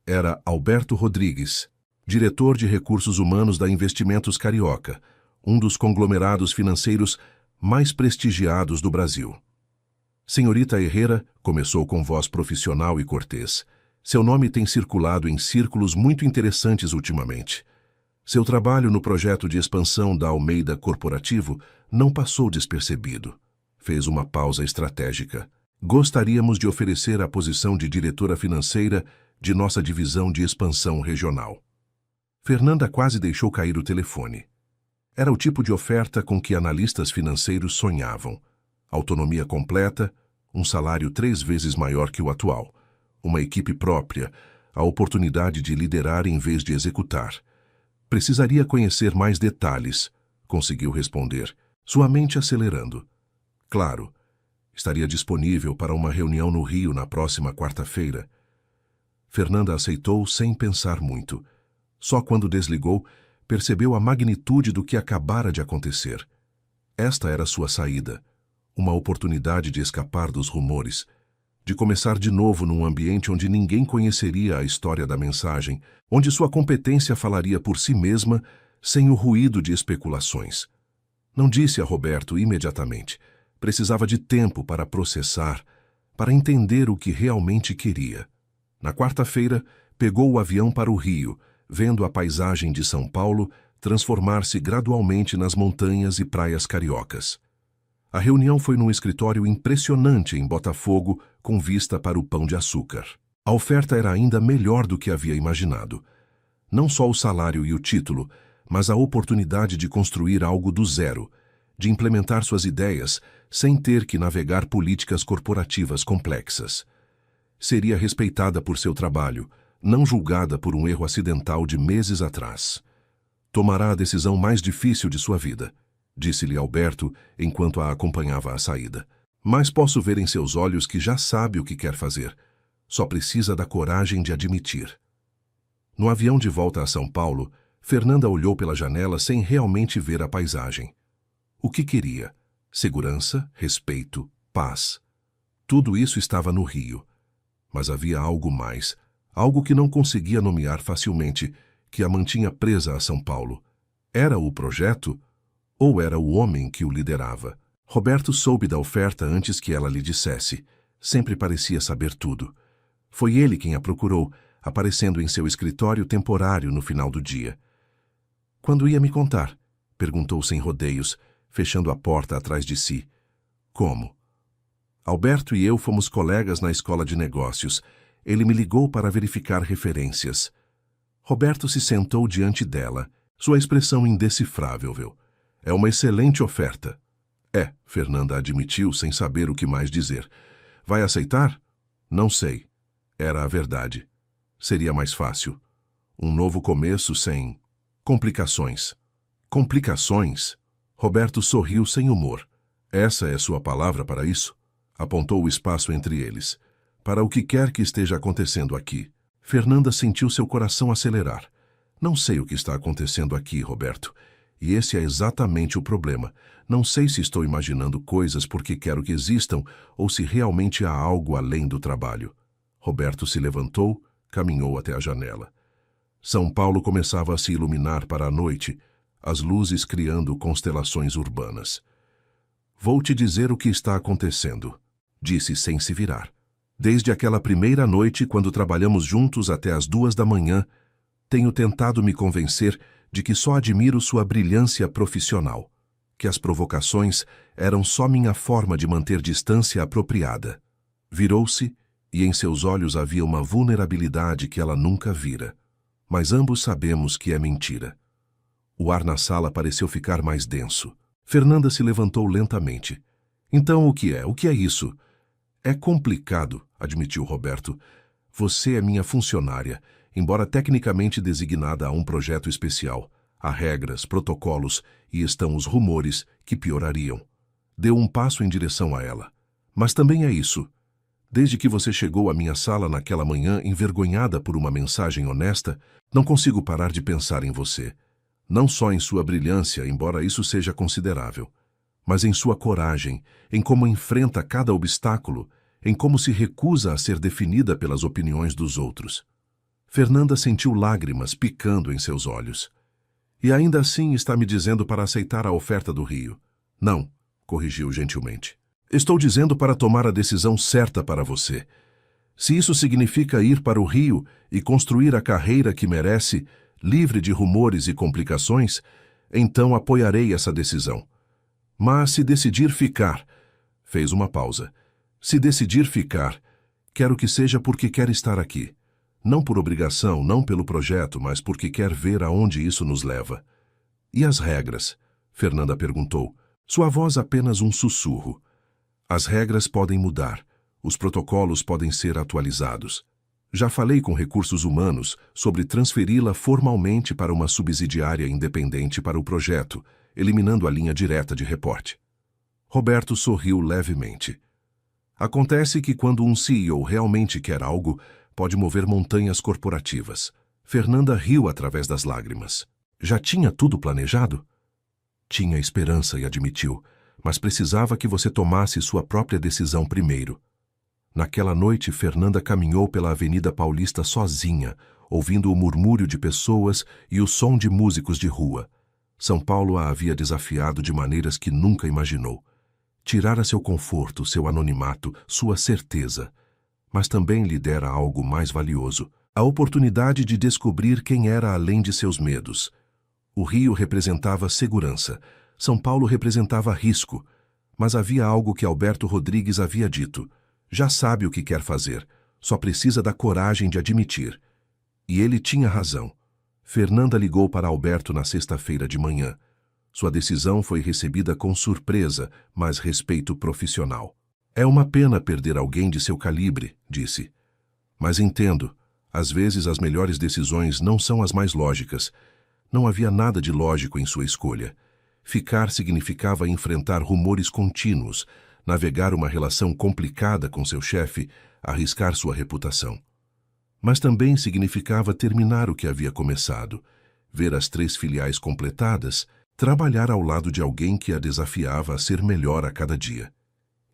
Era Alberto Rodrigues, diretor de recursos humanos da Investimentos Carioca, um dos conglomerados financeiros mais prestigiados do Brasil. Senhorita Herrera, começou com voz profissional e cortês. Seu nome tem circulado em círculos muito interessantes ultimamente. Seu trabalho no projeto de expansão da Almeida Corporativo não passou despercebido. Fez uma pausa estratégica. Gostaríamos de oferecer a posição de diretora financeira de nossa divisão de expansão regional. Fernanda quase deixou cair o telefone. Era o tipo de oferta com que analistas financeiros sonhavam. Autonomia completa, um salário 3 vezes maior que o atual, uma equipe própria, a oportunidade de liderar em vez de executar. Precisaria conhecer mais detalhes, conseguiu responder, sua mente acelerando. Claro, estaria disponível para uma reunião no Rio na próxima quarta-feira. Fernanda aceitou sem pensar muito. Só quando desligou, percebeu a magnitude do que acabara de acontecer. Esta era sua saída. Uma oportunidade de escapar dos rumores, de começar de novo num ambiente onde ninguém conheceria a história da mensagem, onde sua competência falaria por si mesma, sem o ruído de especulações. Não disse a Roberto imediatamente. Precisava de tempo para processar, para entender o que realmente queria. Na quarta-feira, pegou o avião para o Rio, vendo a paisagem de São Paulo transformar-se gradualmente nas montanhas e praias cariocas. A reunião foi num escritório impressionante em Botafogo, com vista para o Pão de Açúcar. A oferta era ainda melhor do que havia imaginado. Não só o salário e o título, mas a oportunidade de construir algo do zero, de implementar suas ideias, sem ter que navegar políticas corporativas complexas. Seria respeitada por seu trabalho, não julgada por um erro acidental de meses atrás. Tomará a decisão mais difícil de sua vida, disse-lhe Alberto enquanto a acompanhava à saída. Mas posso ver em seus olhos que já sabe o que quer fazer. Só precisa da coragem de admitir. No avião de volta a São Paulo, Fernanda olhou pela janela sem realmente ver a paisagem. O que queria? Segurança, respeito, paz. Tudo isso estava no Rio. Mas havia algo mais, algo que não conseguia nomear facilmente, que a mantinha presa a São Paulo. Era o projeto ou era o homem que o liderava? Roberto soube da oferta antes que ela lhe dissesse. Sempre parecia saber tudo. Foi ele quem a procurou, aparecendo em seu escritório temporário no final do dia. Quando ia me contar? Perguntou sem rodeios, fechando a porta atrás de si. Como? Alberto e eu fomos colegas na escola de negócios. Ele me ligou para verificar referências. Roberto se sentou diante dela, sua expressão indecifrável. É uma excelente oferta. É, Fernanda admitiu sem saber o que mais dizer. Vai aceitar? Não sei. Era a verdade. Seria mais fácil. Um novo começo sem complicações. Complicações? Roberto sorriu sem humor. Essa é sua palavra para isso? Apontou o espaço entre eles. Para o que quer que esteja acontecendo aqui. Fernanda sentiu seu coração acelerar. Não sei o que está acontecendo aqui, Roberto. E esse é exatamente o problema. Não sei se estou imaginando coisas porque quero que existam ou se realmente há algo além do trabalho. Roberto se levantou, caminhou até a janela. São Paulo começava a se iluminar para a noite, as luzes criando constelações urbanas. Vou te dizer o que está acontecendo, disse sem se virar. Desde aquela primeira noite, quando trabalhamos juntos até as 2 da manhã, tenho tentado me convencer de que só admiro sua brilhância profissional, que as provocações eram só minha forma de manter distância apropriada. Virou-se e em seus olhos havia uma vulnerabilidade que ela nunca vira. Mas ambos sabemos que é mentira. O ar na sala pareceu ficar mais denso. Fernanda se levantou lentamente. Então o que é? O que é isso? É complicado, admitiu Roberto. Você é minha funcionária, embora tecnicamente designada a um projeto especial. Há regras, protocolos e estão os rumores que piorariam. Deu um passo em direção a ela. Mas também é isso. Desde que você chegou à minha sala naquela manhã envergonhada por uma mensagem honesta, não consigo parar de pensar em você. Não só em sua brilhância, embora isso seja considerável, mas em sua coragem, em como enfrenta cada obstáculo, em como se recusa a ser definida pelas opiniões dos outros. Fernanda sentiu lágrimas picando em seus olhos. E ainda assim está me dizendo para aceitar a oferta do Rio. Não, corrigiu gentilmente. Estou dizendo para tomar a decisão certa para você. Se isso significa ir para o Rio e construir a carreira que merece, livre de rumores e complicações, então apoiarei essa decisão. Mas se decidir ficar... Fez uma pausa. Se decidir ficar, quero que seja porque quer estar aqui. Não por obrigação, não pelo projeto, mas porque quer ver aonde isso nos leva. E as regras? Fernanda perguntou. Sua voz apenas um sussurro. As regras podem mudar. Os protocolos podem ser atualizados. Já falei com recursos humanos sobre transferi-la formalmente para uma subsidiária independente para o projeto, eliminando a linha direta de reporte. Roberto sorriu levemente. Acontece que quando um CEO realmente quer algo, pode mover montanhas corporativas. Fernanda riu através das lágrimas. Já tinha tudo planejado? Tinha esperança e admitiu, mas precisava que você tomasse sua própria decisão primeiro. Naquela noite, Fernanda caminhou pela Avenida Paulista sozinha, ouvindo o murmúrio de pessoas e o som de músicos de rua. São Paulo a havia desafiado de maneiras que nunca imaginou. Tirara seu conforto, seu anonimato, sua certeza. Mas também lhe dera algo mais valioso, a oportunidade de descobrir quem era além de seus medos. O Rio representava segurança, São Paulo representava risco, mas havia algo que Alberto Rodrigues havia dito. Já sabe o que quer fazer, só precisa da coragem de admitir. E ele tinha razão. Fernanda ligou para Alberto na sexta-feira de manhã. Sua decisão foi recebida com surpresa, mas respeito profissional. É uma pena perder alguém de seu calibre, disse. Mas entendo, às vezes as melhores decisões não são as mais lógicas. Não havia nada de lógico em sua escolha. Ficar significava enfrentar rumores contínuos, navegar uma relação complicada com seu chefe, arriscar sua reputação. Mas também significava terminar o que havia começado, ver as 3 filiais completadas, trabalhar ao lado de alguém que a desafiava a ser melhor a cada dia.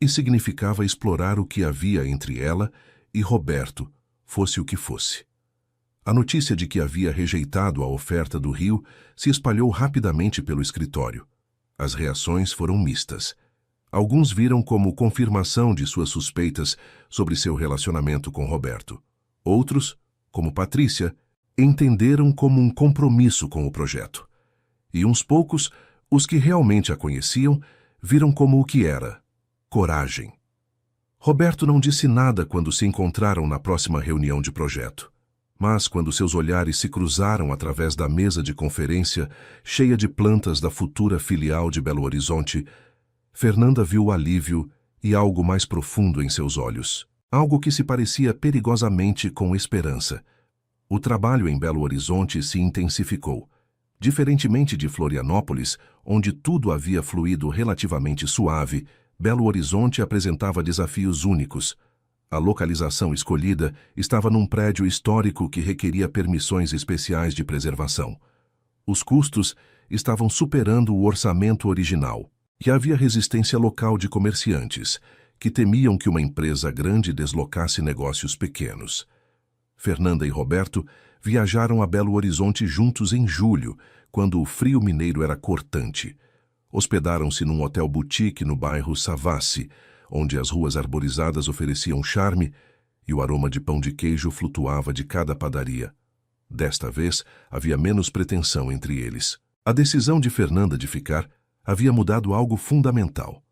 E significava explorar o que havia entre ela e Roberto, fosse o que fosse. A notícia de que havia rejeitado a oferta do Rio se espalhou rapidamente pelo escritório. As reações foram mistas. Alguns viram como confirmação de suas suspeitas sobre seu relacionamento com Roberto. Outros, como Patrícia, entenderam como um compromisso com o projeto. E uns poucos, os que realmente a conheciam, viram como o que era: coragem. Roberto não disse nada quando se encontraram na próxima reunião de projeto. Mas quando seus olhares se cruzaram através da mesa de conferência, cheia de plantas da futura filial de Belo Horizonte, Fernanda viu o alívio e algo mais profundo em seus olhos. Algo que se parecia perigosamente com esperança. O trabalho em Belo Horizonte se intensificou. Diferentemente de Florianópolis, onde tudo havia fluído relativamente suave, Belo Horizonte apresentava desafios únicos. A localização escolhida estava num prédio histórico que requeria permissões especiais de preservação. Os custos estavam superando o orçamento original, e havia resistência local de comerciantes, que temiam que uma empresa grande deslocasse negócios pequenos. Fernanda e Roberto viajaram a Belo Horizonte juntos em julho, quando o frio mineiro era cortante. Hospedaram-se num hotel boutique no bairro Savassi, onde as ruas arborizadas ofereciam charme e o aroma de pão de queijo flutuava de cada padaria. Desta vez, havia menos pretensão entre eles. A decisão de Fernanda de ficar havia mudado algo fundamental.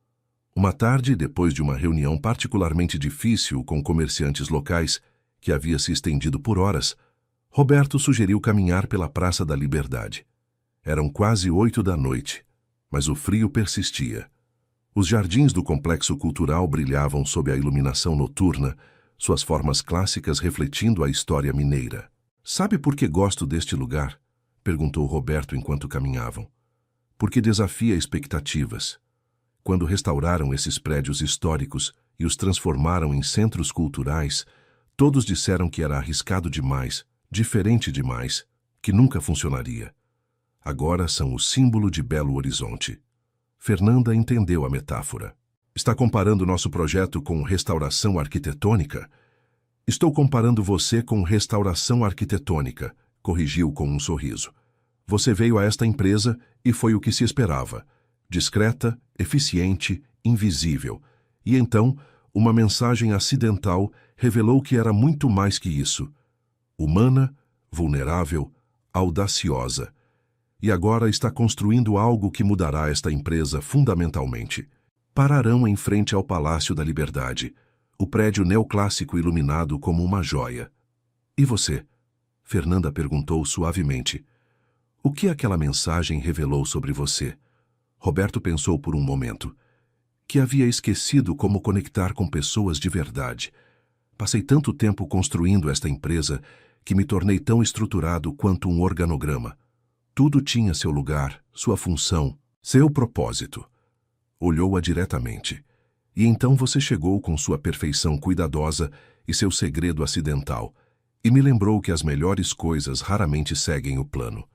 Uma tarde, depois de uma reunião particularmente difícil com comerciantes locais, que havia se estendido por horas, Roberto sugeriu caminhar pela Praça da Liberdade. Eram quase 8 da noite, mas o frio persistia. Os jardins do complexo cultural brilhavam sob a iluminação noturna, suas formas clássicas refletindo a história mineira. "Sabe por que gosto deste lugar?" perguntou Roberto enquanto caminhavam. "Porque desafia expectativas. Quando restauraram esses prédios históricos e os transformaram em centros culturais, todos disseram que era arriscado demais, diferente demais, que nunca funcionaria. Agora são o símbolo de Belo Horizonte." Fernanda entendeu a metáfora. "Está comparando nosso projeto com restauração arquitetônica?" "Estou comparando você com restauração arquitetônica", corrigiu com um sorriso. "Você veio a esta empresa e foi o que se esperava. Discreta, eficiente, invisível. E então, uma mensagem acidental revelou que era muito mais que isso. Humana, vulnerável, audaciosa. E agora está construindo algo que mudará esta empresa fundamentalmente. Pararão em frente ao Palácio da Liberdade, o prédio neoclássico iluminado como uma joia. E você?" Fernanda perguntou suavemente. "O que aquela mensagem revelou sobre você?" Roberto pensou por um momento. Que havia esquecido como conectar com pessoas de verdade. "Passei tanto tempo construindo esta empresa que me tornei tão estruturado quanto um organograma. Tudo tinha seu lugar, sua função, seu propósito." Olhou-a diretamente. "E então você chegou com sua perfeição cuidadosa e seu segredo acidental, e me lembrou que as melhores coisas raramente seguem o plano."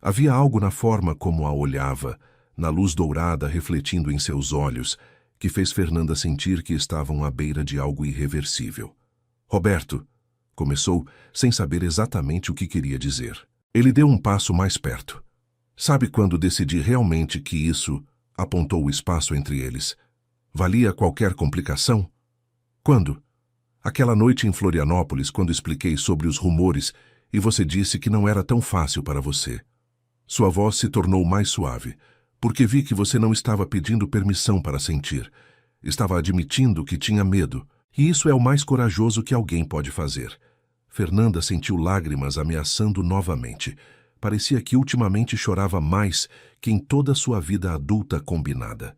Havia algo na forma como a olhava, na luz dourada refletindo em seus olhos, que fez Fernanda sentir que estavam à beira de algo irreversível. "Roberto", começou, sem saber exatamente o que queria dizer. Ele deu um passo mais perto. "Sabe quando decidi realmente que isso", apontou o espaço entre eles, "valia qualquer complicação?" "Quando?" "Aquela noite em Florianópolis, quando expliquei sobre os rumores e você disse que não era tão fácil para você." Sua voz se tornou mais suave, "porque vi que você não estava pedindo permissão para sentir. Estava admitindo que tinha medo, e isso é o mais corajoso que alguém pode fazer." Fernanda sentiu lágrimas ameaçando novamente. Parecia que ultimamente chorava mais que em toda sua vida adulta combinada.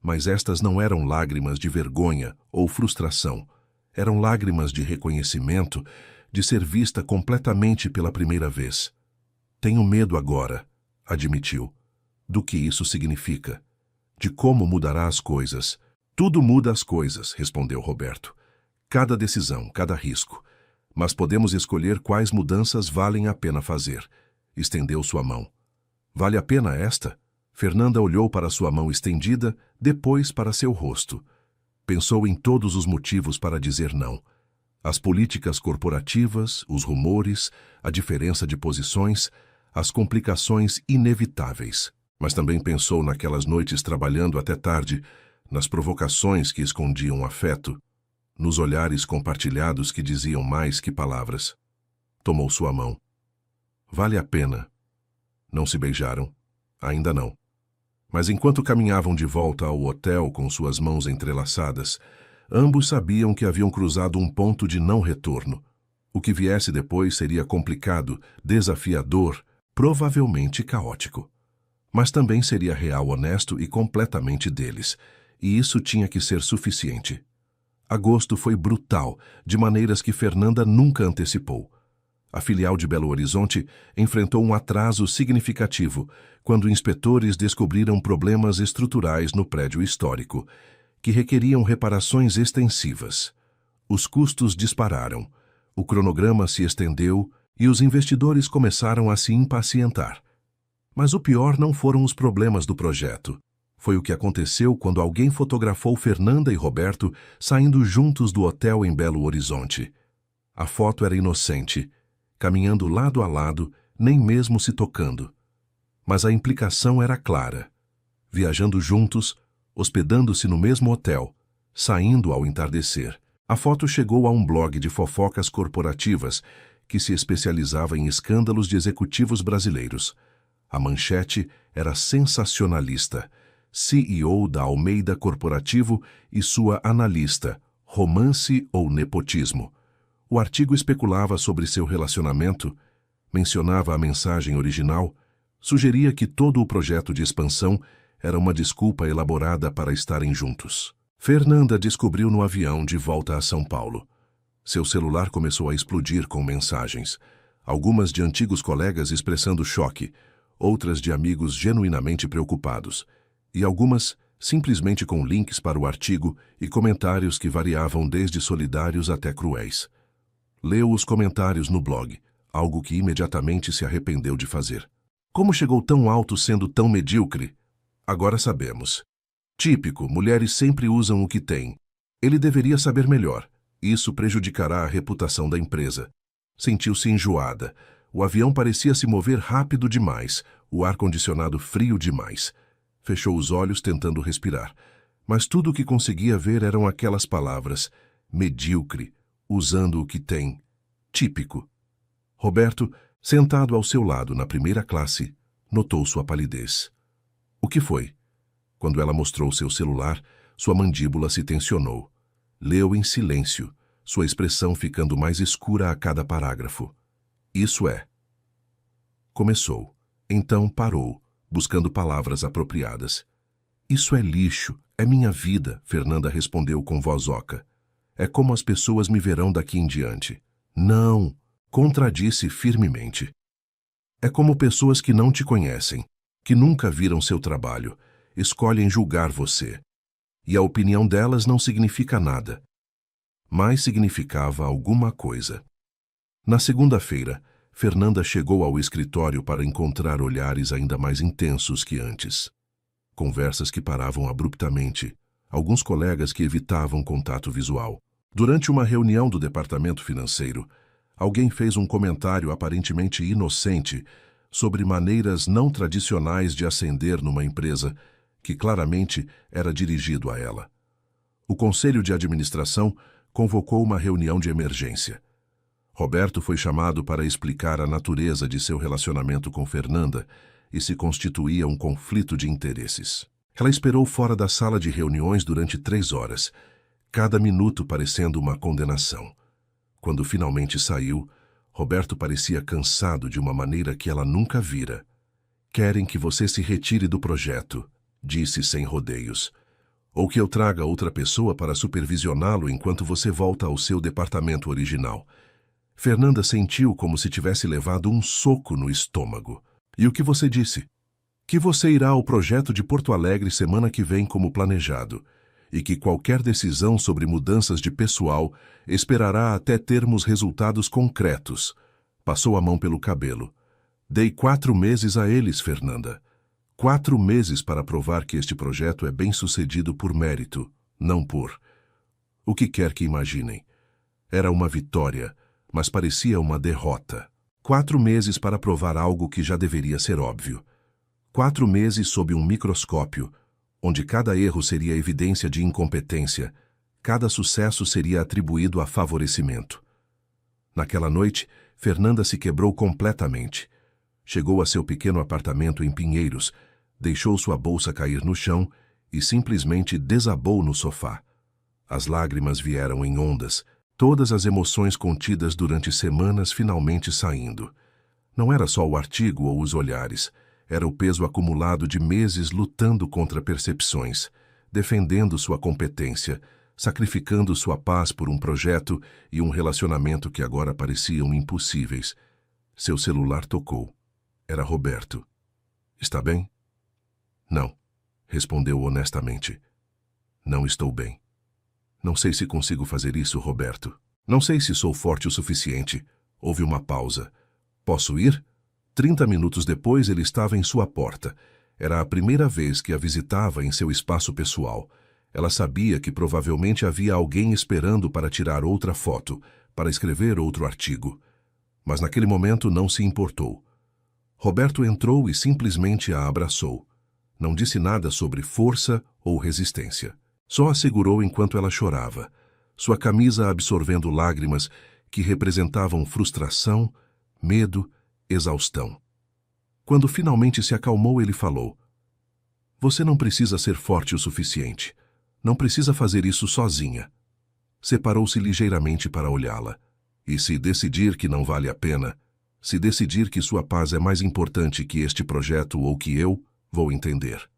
Mas estas não eram lágrimas de vergonha ou frustração. Eram lágrimas de reconhecimento, de ser vista completamente pela primeira vez. Tenho medo agora, admitiu. Do que isso significa? De como mudará as coisas. Tudo muda as coisas, respondeu Roberto. Cada decisão, cada risco. Mas podemos escolher quais mudanças valem a pena fazer. Estendeu sua mão. Vale a pena esta? Fernanda olhou para sua mão estendida, depois para seu rosto. Pensou em todos os motivos para dizer não. As políticas corporativas, os rumores, a diferença de posições, as complicações inevitáveis. Mas também pensou naquelas noites trabalhando até tarde, nas provocações que escondiam afeto, nos olhares compartilhados que diziam mais que palavras. Tomou sua mão. Vale a pena. Não se beijaram. Ainda não. Mas enquanto caminhavam de volta ao hotel com suas mãos entrelaçadas, ambos sabiam que haviam cruzado um ponto de não retorno. O que viesse depois seria complicado, desafiador, provavelmente caótico. Mas também seria real, honesto e completamente deles, e isso tinha que ser suficiente. Agosto foi brutal, de maneiras que Fernanda nunca antecipou. A filial de Belo Horizonte enfrentou um atraso significativo quando inspetores descobriram problemas estruturais no prédio histórico, que requeriam reparações extensivas. Os custos dispararam, o cronograma se estendeu e os investidores começaram a se impacientar. Mas o pior não foram os problemas do projeto. Foi o que aconteceu quando alguém fotografou Fernanda e Roberto saindo juntos do hotel em Belo Horizonte. A foto era inocente, caminhando lado a lado, nem mesmo se tocando. Mas a implicação era clara. Viajando juntos, hospedando-se no mesmo hotel, saindo ao entardecer. A foto chegou a um blog de fofocas corporativas que se especializava em escândalos de executivos brasileiros. A manchete era sensacionalista. CEO da Almeida Corporativo e sua analista, romance ou nepotismo. O artigo especulava sobre seu relacionamento, mencionava a mensagem original, sugeria que todo o projeto de expansão era uma desculpa elaborada para estarem juntos. Fernanda descobriu no avião de volta a São Paulo. Seu celular começou a explodir com mensagens, algumas de antigos colegas expressando choque, outras de amigos genuinamente preocupados, e algumas simplesmente com links para o artigo e comentários que variavam desde solidários até cruéis. Leu os comentários no blog, algo que imediatamente se arrependeu de fazer. Como chegou tão alto sendo tão medíocre? Agora sabemos. Típico, mulheres sempre usam o que têm. Ele deveria saber melhor. Isso prejudicará a reputação da empresa. Sentiu-se enjoada. O avião parecia se mover rápido demais, o ar-condicionado frio demais. Fechou os olhos tentando respirar, mas tudo o que conseguia ver eram aquelas palavras: medíocre, usando o que tem, típico. Roberto, sentado ao seu lado na primeira classe, notou sua palidez. O que foi? Quando ela mostrou seu celular, sua mandíbula se tensionou. Leu em silêncio, sua expressão ficando mais escura a cada parágrafo. Isso é. Começou, então parou, buscando palavras apropriadas. Isso é lixo, é minha vida, Fernanda respondeu com voz oca. É como as pessoas me verão daqui em diante. Não, contradisse firmemente. É como pessoas que não te conhecem, que nunca viram seu trabalho, escolhem julgar você. E a opinião delas não significa nada. Mas significava alguma coisa. Na segunda-feira, Fernanda chegou ao escritório para encontrar olhares ainda mais intensos que antes. Conversas que paravam abruptamente, alguns colegas que evitavam contato visual. Durante uma reunião do departamento financeiro, alguém fez um comentário aparentemente inocente sobre maneiras não tradicionais de ascender numa empresa que claramente era dirigido a ela. O conselho de administração convocou uma reunião de emergência. Roberto foi chamado para explicar a natureza de seu relacionamento com Fernanda e se constituía um conflito de interesses. Ela esperou fora da sala de reuniões durante 3 horas, cada minuto parecendo uma condenação. Quando finalmente saiu, Roberto parecia cansado de uma maneira que ela nunca vira. Querem que você se retire do projeto, disse sem rodeios. Ou que eu traga outra pessoa para supervisioná-lo enquanto você volta ao seu departamento original. Fernanda sentiu como se tivesse levado um soco no estômago. E o que você disse? Que você irá ao projeto de Porto Alegre semana que vem como planejado, e que qualquer decisão sobre mudanças de pessoal esperará até termos resultados concretos. Passou a mão pelo cabelo. Dei 4 meses a eles, Fernanda. 4 meses para provar que este projeto é bem-sucedido por mérito, não por... O que quer que imaginem. Era uma vitória, mas parecia uma derrota. 4 meses para provar algo que já deveria ser óbvio. 4 meses sob um microscópio, onde cada erro seria evidência de incompetência, cada sucesso seria atribuído a favorecimento. Naquela noite, Fernanda se quebrou completamente. Chegou a seu pequeno apartamento em Pinheiros, deixou sua bolsa cair no chão e simplesmente desabou no sofá. As lágrimas vieram em ondas, todas as emoções contidas durante semanas finalmente saindo. Não era só o artigo ou os olhares, era o peso acumulado de meses lutando contra percepções, defendendo sua competência, sacrificando sua paz por um projeto e um relacionamento que agora pareciam impossíveis. Seu celular tocou. Era Roberto. Está bem? Não, respondeu honestamente. Não estou bem. Não sei se consigo fazer isso, Roberto. Não sei se sou forte o suficiente. Houve uma pausa. Posso ir? 30 minutos depois ele estava em sua porta. Era a primeira vez que a visitava em seu espaço pessoal. Ela sabia que provavelmente havia alguém esperando para tirar outra foto, para escrever outro artigo. Mas naquele momento não se importou. Roberto entrou e simplesmente a abraçou. Não disse nada sobre força ou resistência. Só a segurou enquanto ela chorava, sua camisa absorvendo lágrimas que representavam frustração, medo, exaustão. Quando finalmente se acalmou, ele falou: Você não precisa ser forte o suficiente. Não precisa fazer isso sozinha. Separou-se ligeiramente para olhá-la. E se decidir que não vale a pena, se decidir que sua paz é mais importante que este projeto ou que eu, vou entender.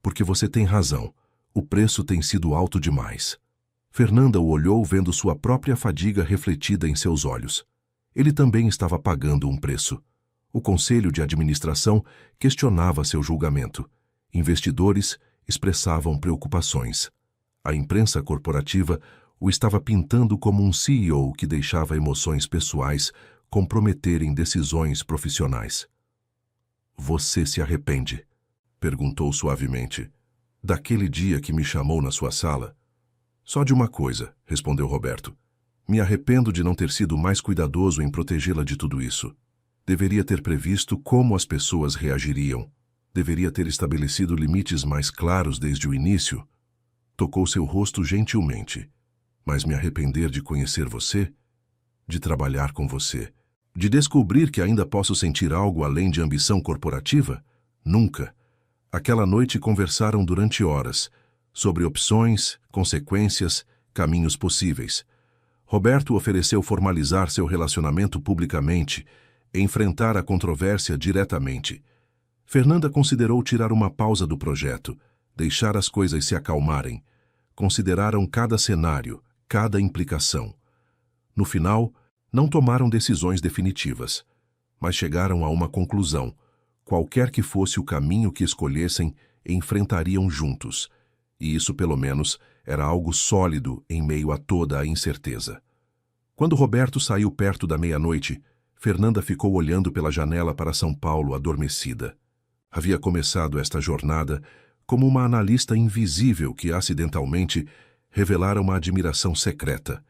Porque você tem razão. O preço tem sido alto demais. Fernanda o olhou vendo sua própria fadiga refletida em seus olhos. Ele também estava pagando um preço. O conselho de administração questionava seu julgamento. Investidores expressavam preocupações. A imprensa corporativa o estava pintando como um CEO que deixava emoções pessoais comprometerem decisões profissionais. Você se arrepende? Perguntou suavemente. Daquele dia que me chamou na sua sala? Só de uma coisa, respondeu Roberto. Me arrependo de não ter sido mais cuidadoso em protegê-la de tudo isso. Deveria ter previsto como as pessoas reagiriam. Deveria ter estabelecido limites mais claros desde o início. Tocou seu rosto gentilmente. Mas me arrepender de conhecer você, de trabalhar com você, de descobrir que ainda posso sentir algo além de ambição corporativa? Nunca. Aquela noite conversaram durante horas, sobre opções, consequências, caminhos possíveis. Roberto ofereceu formalizar seu relacionamento publicamente, enfrentar a controvérsia diretamente. Fernanda considerou tirar uma pausa do projeto, deixar as coisas se acalmarem. Consideraram cada cenário, cada implicação. No final, não tomaram decisões definitivas, mas chegaram a uma conclusão. Qualquer que fosse o caminho que escolhessem, enfrentariam juntos. E isso, pelo menos, era algo sólido em meio a toda a incerteza. Quando Roberto saiu perto da meia-noite, Fernanda ficou olhando pela janela para São Paulo adormecida. Havia começado esta jornada como uma analista invisível que acidentalmente revelara uma admiração secreta.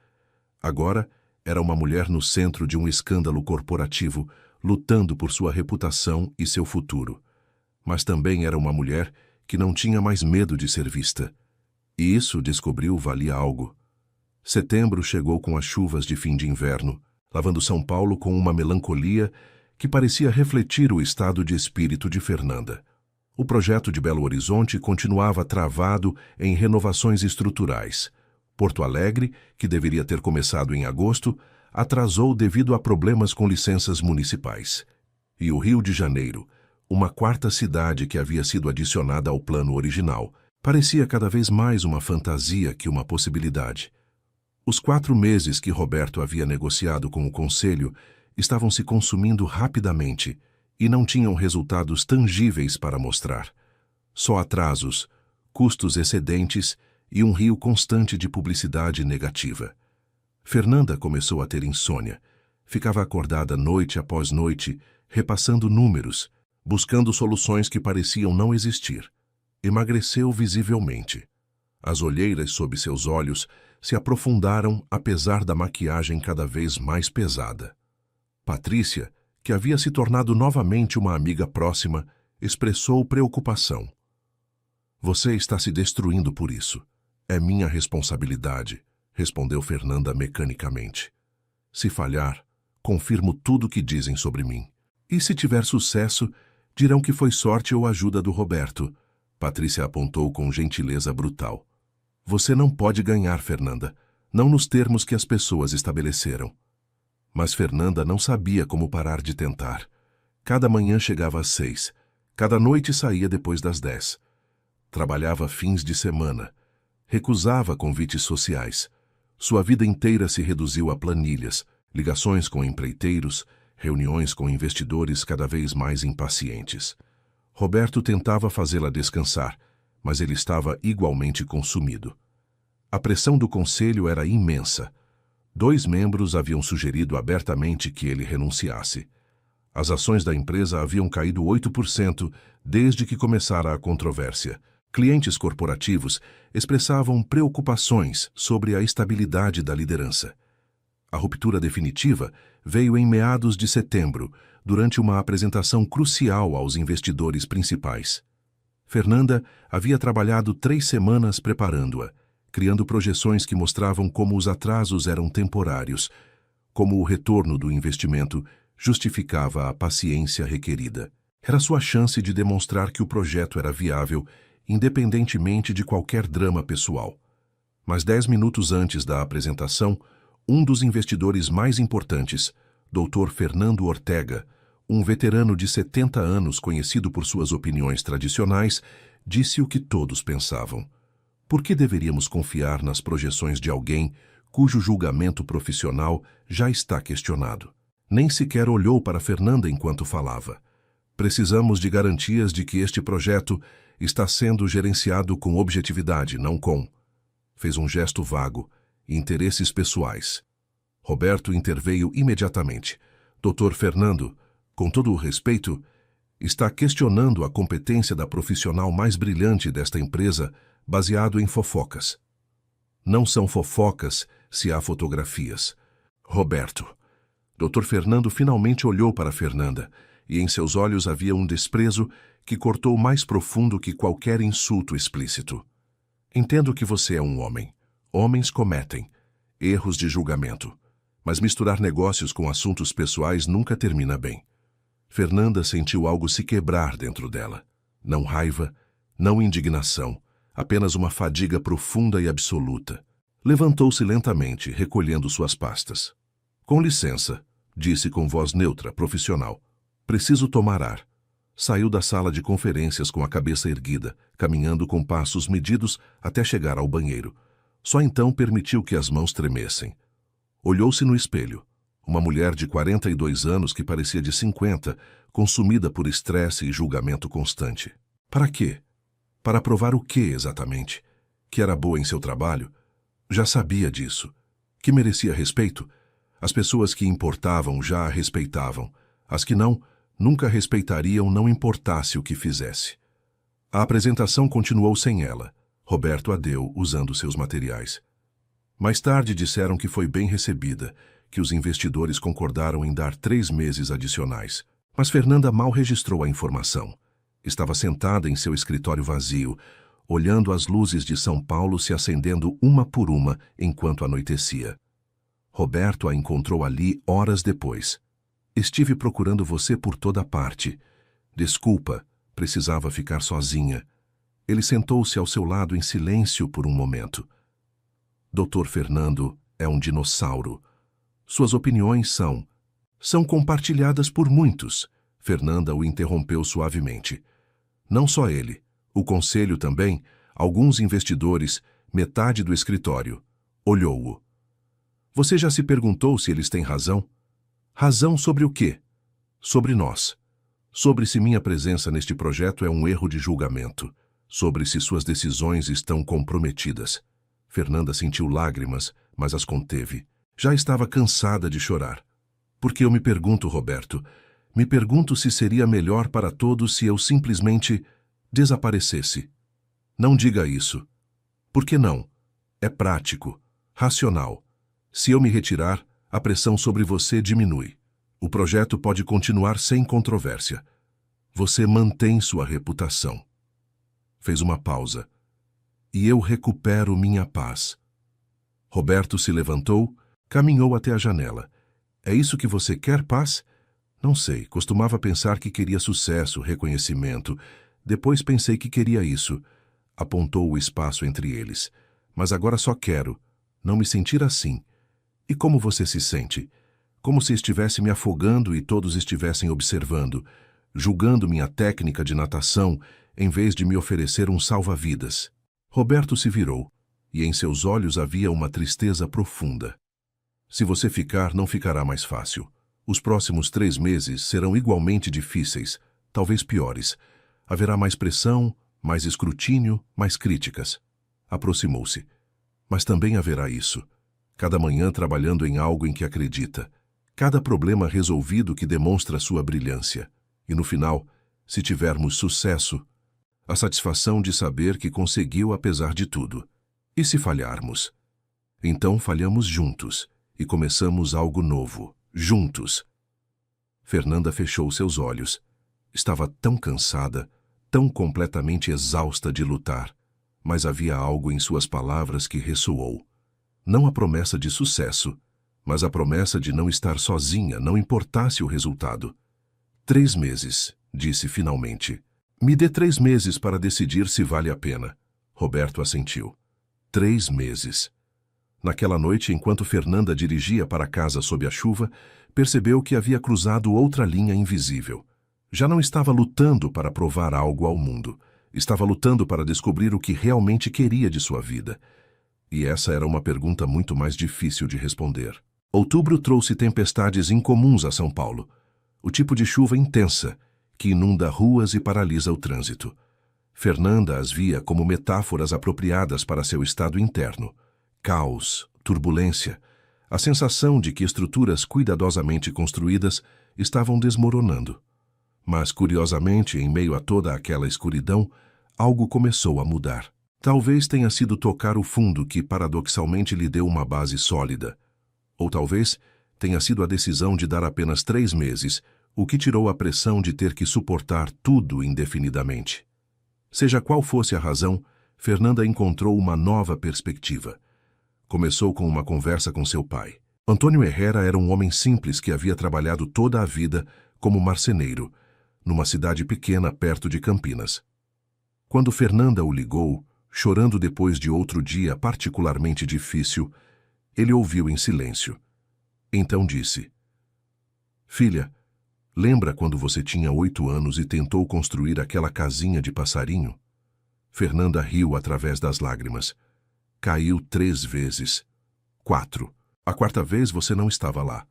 Agora, era uma mulher no centro de um escândalo corporativo, lutando por sua reputação e seu futuro. Mas também era uma mulher que não tinha mais medo de ser vista. E isso, descobriu, valia algo. Setembro chegou com as chuvas de fim de inverno, lavando São Paulo com uma melancolia que parecia refletir o estado de espírito de Fernanda. O projeto de Belo Horizonte continuava travado em renovações estruturais. Porto Alegre, que deveria ter começado em agosto, atrasou devido a problemas com licenças municipais. E o Rio de Janeiro, uma quarta cidade que havia sido adicionada ao plano original, parecia cada vez mais uma fantasia que uma possibilidade. Os 4 meses que Roberto havia negociado com o conselho estavam se consumindo rapidamente e não tinham resultados tangíveis para mostrar. Só atrasos, custos excedentes e um rio constante de publicidade negativa. Fernanda começou a ter insônia. Ficava acordada noite após noite, repassando números, buscando soluções que pareciam não existir. Emagreceu visivelmente. As olheiras sob seus olhos se aprofundaram apesar da maquiagem cada vez mais pesada. Patrícia, que havia se tornado novamente uma amiga próxima, expressou preocupação. Você está se destruindo por isso. É minha responsabilidade, respondeu Fernanda mecanicamente. Se falhar, confirmo tudo o que dizem sobre mim. E se tiver sucesso, dirão que foi sorte ou ajuda do Roberto. Patrícia apontou com gentileza brutal. Você não pode ganhar, Fernanda, não nos termos que as pessoas estabeleceram. Mas Fernanda não sabia como parar de tentar. Cada manhã chegava às 6, cada noite saía depois das 10. Trabalhava fins de semana. Recusava convites sociais. Sua vida inteira se reduziu a planilhas, ligações com empreiteiros, reuniões com investidores cada vez mais impacientes. Roberto tentava fazê-la descansar, mas ele estava igualmente consumido. A pressão do conselho era imensa. 2 membros haviam sugerido abertamente que ele renunciasse. As ações da empresa haviam caído 8% desde que começara a controvérsia. Clientes corporativos expressavam preocupações sobre a estabilidade da liderança. A ruptura definitiva veio em meados de setembro, durante uma apresentação crucial aos investidores principais. Fernanda havia trabalhado 3 semanas preparando-a, criando projeções que mostravam como os atrasos eram temporários, como o retorno do investimento justificava a paciência requerida. Era sua chance de demonstrar que o projeto era viável, independentemente de qualquer drama pessoal. Mas 10 minutos antes da apresentação, um dos investidores mais importantes, Dr. Fernando Ortega, um veterano de 70 anos conhecido por suas opiniões tradicionais, disse o que todos pensavam. Por que deveríamos confiar nas projeções de alguém cujo julgamento profissional já está questionado? Nem sequer olhou para Fernanda enquanto falava. Precisamos de garantias de que este projeto está sendo gerenciado com objetividade, não com... Fez um gesto vago. Interesses pessoais. Roberto interveio imediatamente. Dr. Fernando, com todo o respeito, está questionando a competência da profissional mais brilhante desta empresa, baseado em fofocas. Não são fofocas se há fotografias. Roberto. Dr. Fernando finalmente olhou para Fernanda, e em seus olhos havia um desprezo que cortou mais profundo que qualquer insulto explícito. Entendo que você é um homem. Homens cometem erros de julgamento, mas misturar negócios com assuntos pessoais nunca termina bem. Fernanda sentiu algo se quebrar dentro dela. Não raiva, não indignação, apenas uma fadiga profunda e absoluta. Levantou-se lentamente, recolhendo suas pastas. Com licença, disse com voz neutra, profissional. Preciso tomar ar. Saiu da sala de conferências com a cabeça erguida, caminhando com passos medidos até chegar ao banheiro. Só então permitiu que as mãos tremessem. Olhou-se no espelho. Uma mulher de 42 anos que parecia de 50, consumida por estresse e julgamento constante. Para quê? Para provar o quê exatamente? Que era boa em seu trabalho? Já sabia disso. Que merecia respeito? As pessoas que importavam já a respeitavam. As que não, nunca respeitariam, não importasse o que fizesse. A apresentação continuou sem ela. Roberto a deu usando seus materiais. Mais tarde disseram que foi bem recebida, que os investidores concordaram em dar 3 meses adicionais. Mas Fernanda mal registrou a informação. Estava sentada em seu escritório vazio, olhando as luzes de São Paulo se acendendo uma por uma enquanto anoitecia. Roberto a encontrou ali horas depois. Estive procurando você por toda parte. Desculpa, precisava ficar sozinha. Ele sentou-se ao seu lado em silêncio por um momento. Dr. Fernando é um dinossauro. Suas opiniões são compartilhadas por muitos. Fernanda o interrompeu suavemente. Não só ele, o conselho também, alguns investidores, metade do escritório. Olhou-o. Você já se perguntou se eles têm razão? Razão sobre o quê? Sobre nós. Sobre se minha presença neste projeto é um erro de julgamento. Sobre se suas decisões estão comprometidas. Fernanda sentiu lágrimas, mas as conteve. Já estava cansada de chorar. Porque eu me pergunto, Roberto, me pergunto se seria melhor para todos se eu simplesmente desaparecesse. Não diga isso. Por que não? É prático, racional. Se eu me retirar, a pressão sobre você diminui. O projeto pode continuar sem controvérsia. Você mantém sua reputação. Fez uma pausa. E eu recupero minha paz. Roberto se levantou, caminhou até a janela. É isso que você quer, paz? Não sei, costumava pensar que queria sucesso, reconhecimento. Depois pensei que queria isso. Apontou o espaço entre eles. Mas agora só quero não me sentir assim. E como você se sente? Como se estivesse me afogando e todos estivessem observando, julgando minha técnica de natação, em vez de me oferecer um salva-vidas. Roberto se virou, e em seus olhos havia uma tristeza profunda. Se você ficar, não ficará mais fácil. Os próximos 3 meses serão igualmente difíceis, talvez piores. Haverá mais pressão, mais escrutínio, mais críticas. Aproximou-se. Mas também haverá isso. Cada manhã trabalhando em algo em que acredita. Cada problema resolvido que demonstra sua brilhância. E no final, se tivermos sucesso, a satisfação de saber que conseguiu apesar de tudo. E se falharmos? Então falhamos juntos e começamos algo novo, juntos. Fernanda fechou seus olhos. Estava tão cansada, tão completamente exausta de lutar, mas havia algo em suas palavras que ressoou. Não a promessa de sucesso, mas a promessa de não estar sozinha, não importasse o resultado. 3 meses, disse finalmente. Me dê 3 meses para decidir se vale a pena. Roberto assentiu. 3 meses. Naquela noite, enquanto Fernanda dirigia para casa sob a chuva, percebeu que havia cruzado outra linha invisível. Já não estava lutando para provar algo ao mundo. Estava lutando para descobrir o que realmente queria de sua vida. E essa era uma pergunta muito mais difícil de responder. Outubro trouxe tempestades incomuns a São Paulo. O tipo de chuva intensa, que inunda ruas e paralisa o trânsito. Fernanda as via como metáforas apropriadas para seu estado interno. Caos, turbulência, a sensação de que estruturas cuidadosamente construídas estavam desmoronando. Mas, curiosamente, em meio a toda aquela escuridão, algo começou a mudar. Talvez tenha sido tocar o fundo que, paradoxalmente, lhe deu uma base sólida. Ou talvez tenha sido a decisão de dar apenas 3 meses, o que tirou a pressão de ter que suportar tudo indefinidamente. Seja qual fosse a razão, Fernanda encontrou uma nova perspectiva. Começou com uma conversa com seu pai. Antônio Herrera era um homem simples que havia trabalhado toda a vida como marceneiro, numa cidade pequena perto de Campinas. Quando Fernanda o ligou, chorando depois de outro dia particularmente difícil, ele ouviu em silêncio. Então disse: Filha, lembra quando você tinha 8 anos e tentou construir aquela casinha de passarinho? Fernanda riu através das lágrimas. Caiu 3 vezes. 4. A 4ª vez você não estava lá.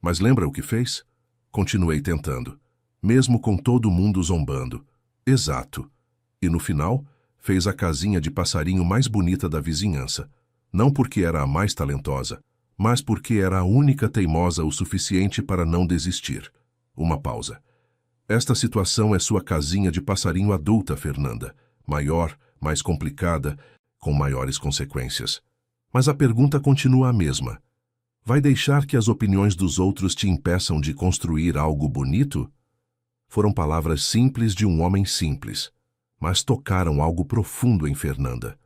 Mas lembra o que fez? Continuei tentando, mesmo com todo mundo zombando. Exato. E no final, fez a casinha de passarinho mais bonita da vizinhança. Não porque era a mais talentosa, mas porque era a única teimosa o suficiente para não desistir. Uma pausa. Esta situação é sua casinha de passarinho adulta, Fernanda. Maior, mais complicada, com maiores consequências. Mas a pergunta continua a mesma. Vai deixar que as opiniões dos outros te impeçam de construir algo bonito? Foram palavras simples de um homem simples, mas tocaram algo profundo em Fernanda.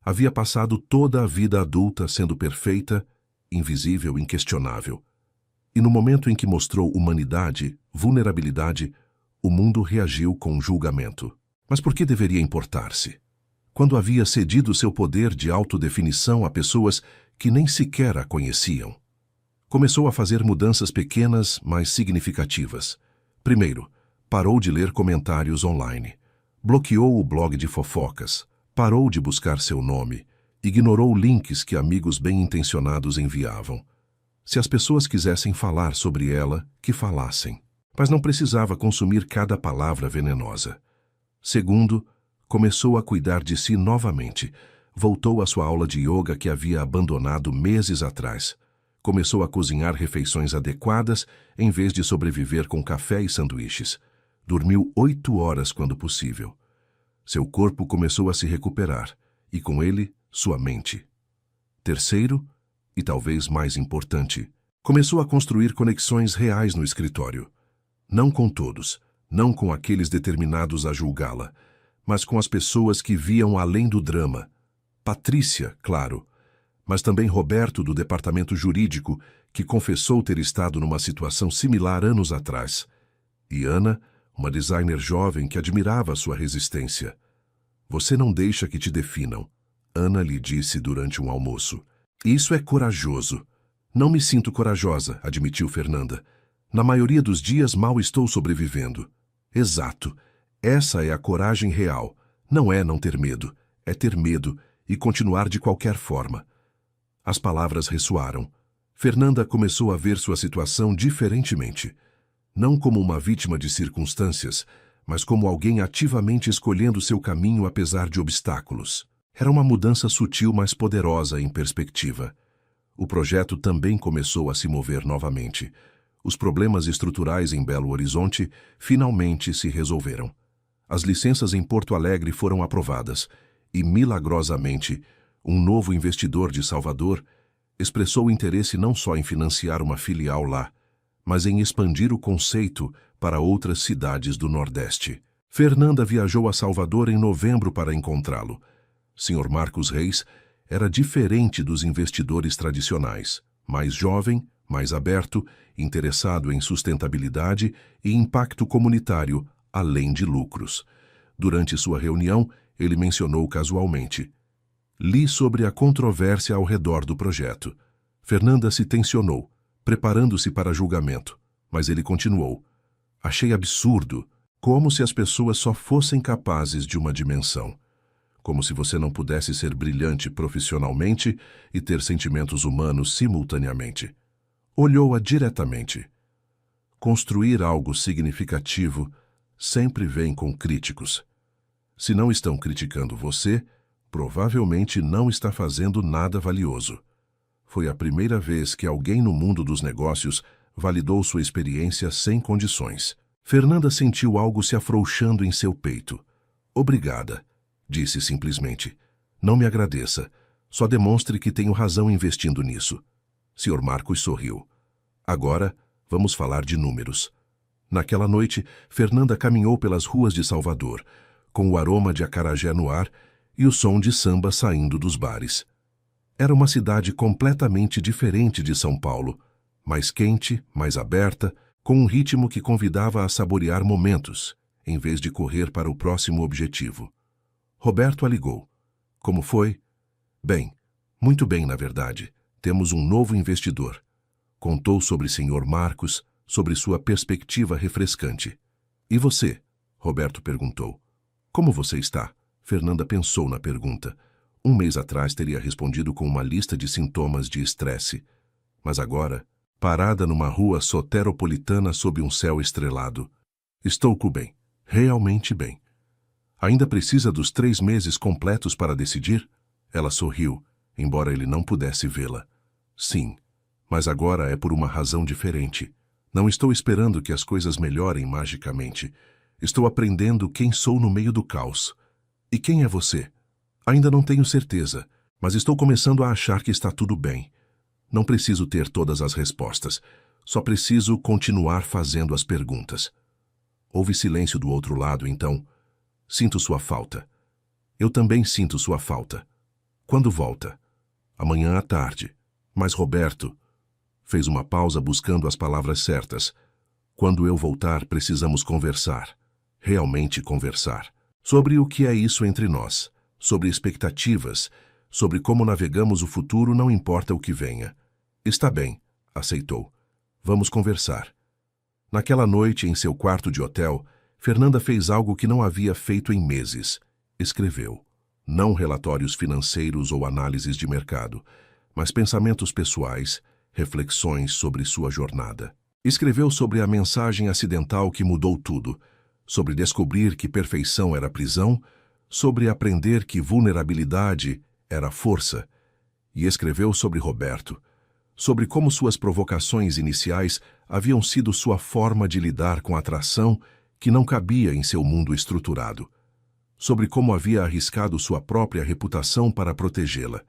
Havia passado toda a vida adulta sendo perfeita, invisível, inquestionável. E no momento em que mostrou humanidade, vulnerabilidade, o mundo reagiu com julgamento. Mas por que deveria importar-se? Quando havia cedido seu poder de autodefinição a pessoas que nem sequer a conheciam. Começou a fazer mudanças pequenas, mas significativas. Primeiro, parou de ler comentários online. Bloqueou o blog de fofocas. Parou de buscar seu nome. Ignorou links que amigos bem-intencionados enviavam. Se as pessoas quisessem falar sobre ela, que falassem. Mas não precisava consumir cada palavra venenosa. Segundo, começou a cuidar de si novamente. Voltou à sua aula de yoga que havia abandonado meses atrás. Começou a cozinhar refeições adequadas em vez de sobreviver com café e sanduíches. Dormiu 8 horas quando possível. Seu corpo começou a se recuperar, e com ele, sua mente. Terceiro, e talvez mais importante, começou a construir conexões reais no escritório. Não com todos, não com aqueles determinados a julgá-la, mas com as pessoas que viam além do drama. Patrícia, claro, mas também Roberto, do departamento jurídico, que confessou ter estado numa situação similar anos atrás. E Ana, uma designer jovem que admirava sua resistência. Você não deixa que te definam, Ana lhe disse durante um almoço. Isso é corajoso. Não me sinto corajosa, admitiu Fernanda. Na maioria dos dias mal estou sobrevivendo. Exato. Essa é a coragem real. Não é não ter medo. É ter medo e continuar de qualquer forma. As palavras ressoaram. Fernanda começou a ver sua situação diferentemente. Não como uma vítima de circunstâncias, mas como alguém ativamente escolhendo seu caminho apesar de obstáculos. Era uma mudança sutil, mas poderosa em perspectiva. O projeto também começou a se mover novamente. Os problemas estruturais em Belo Horizonte finalmente se resolveram. As licenças em Porto Alegre foram aprovadas e, milagrosamente, um novo investidor de Salvador expressou interesse não só em financiar uma filial lá, mas em expandir o conceito para outras cidades do Nordeste. Fernanda viajou a Salvador em novembro para encontrá-lo. Sr. Marcos Reis era diferente dos investidores tradicionais, mais jovem, mais aberto, interessado em sustentabilidade e impacto comunitário, além de lucros. Durante sua reunião, ele mencionou casualmente: li sobre a controvérsia ao redor do projeto. Fernanda se tensionou, preparando-se para julgamento, mas ele continuou: achei absurdo, como se as pessoas só fossem capazes de uma dimensão. Como se você não pudesse ser brilhante profissionalmente e ter sentimentos humanos simultaneamente. Olhou-a diretamente. Construir algo significativo sempre vem com críticos. Se não estão criticando você, provavelmente não está fazendo nada valioso. Foi a primeira vez que alguém no mundo dos negócios validou sua experiência sem condições. Fernanda sentiu algo se afrouxando em seu peito. Obrigada, disse simplesmente. Não me agradeça. Só demonstre que tenho razão investindo nisso. Sr. Marcos sorriu. Agora, vamos falar de números. Naquela noite, Fernanda caminhou pelas ruas de Salvador, com o aroma de acarajé no ar e o som de samba saindo dos bares. Era uma cidade completamente diferente de São Paulo, mais quente, mais aberta, com um ritmo que convidava a saborear momentos, em vez de correr para o próximo objetivo. Roberto a ligou. Como foi? Bem, muito bem, na verdade. Temos um novo investidor. Contou sobre Sr. Marcos, sobre sua perspectiva refrescante. E você? Roberto perguntou. Como você está? Fernanda pensou na pergunta. Um mês atrás teria respondido com uma lista de sintomas de estresse. Mas agora, parada numa rua soteropolitana sob um céu estrelado. Estou bem. Realmente bem. Ainda precisa dos 3 meses completos para decidir? Ela sorriu, embora ele não pudesse vê-la. Sim, mas agora é por uma razão diferente. Não estou esperando que as coisas melhorem magicamente. Estou aprendendo quem sou no meio do caos. E quem é você? Ainda não tenho certeza, mas estou começando a achar que está tudo bem. Não preciso ter todas as respostas. Só preciso continuar fazendo as perguntas. Houve silêncio do outro lado, então. Sinto sua falta. Eu também sinto sua falta. Quando volta? Amanhã à tarde. Mas Roberto... Fez uma pausa buscando as palavras certas. Quando eu voltar, precisamos conversar. Realmente conversar. Sobre o que é isso entre nós. Sobre expectativas. Sobre como navegamos o futuro, não importa o que venha. Está bem. Aceitou. Vamos conversar. Naquela noite, em seu quarto de hotel, Fernanda fez algo que não havia feito em meses. Escreveu. Não relatórios financeiros ou análises de mercado, mas pensamentos pessoais, reflexões sobre sua jornada. Escreveu sobre a mensagem acidental que mudou tudo, sobre descobrir que perfeição era prisão, sobre aprender que vulnerabilidade era força, e escreveu sobre Roberto, sobre como suas provocações iniciais haviam sido sua forma de lidar com a atração que não cabia em seu mundo estruturado, sobre como havia arriscado sua própria reputação para protegê-la,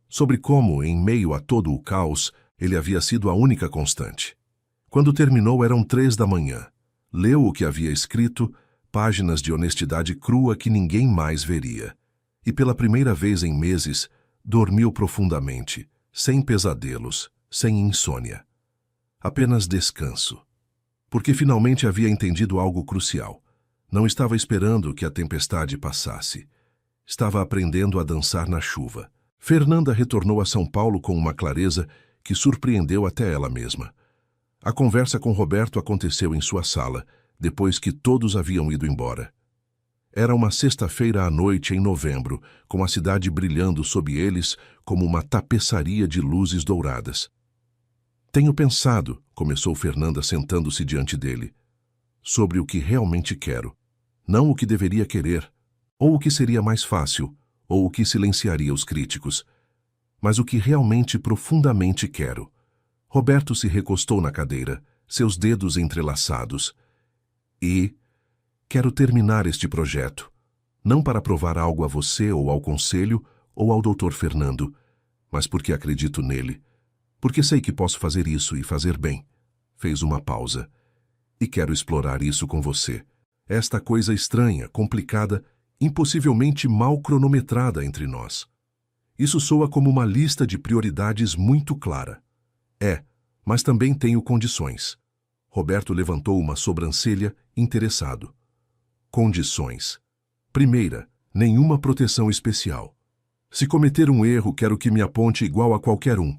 sobre como, em meio a todo o caos, ele havia sido a única constante. Quando terminou, eram 3 da manhã. Leu o que havia escrito, páginas de honestidade crua que ninguém mais veria. E pela primeira vez em meses, dormiu profundamente, sem pesadelos, sem insônia. Apenas descanso. Porque finalmente havia entendido algo crucial. Não estava esperando que a tempestade passasse. Estava aprendendo a dançar na chuva. Fernanda retornou a São Paulo com uma clareza que surpreendeu até ela mesma. A conversa com Roberto aconteceu em sua sala, depois que todos haviam ido embora. Era uma sexta-feira à noite em novembro, com a cidade brilhando sob eles como uma tapeçaria de luzes douradas. Tenho pensado, começou Fernanda sentando-se diante dele, sobre o que realmente quero, não o que deveria querer, ou o que seria mais fácil, ou o que silenciaria os críticos, mas o que realmente profundamente quero. Roberto se recostou na cadeira, seus dedos entrelaçados. E quero terminar este projeto, não para provar algo a você ou ao conselho ou ao Dr. Fernando, mas porque acredito nele, porque sei que posso fazer isso e fazer bem. Fez uma pausa. E quero explorar isso com você. Esta coisa estranha, complicada, impossivelmente mal cronometrada entre nós. Isso soa como uma lista de prioridades muito clara. Mas também tenho condições. Roberto levantou uma sobrancelha, interessado. Condições. Primeira, nenhuma proteção especial. Se cometer um erro, quero que me aponte igual a qualquer um.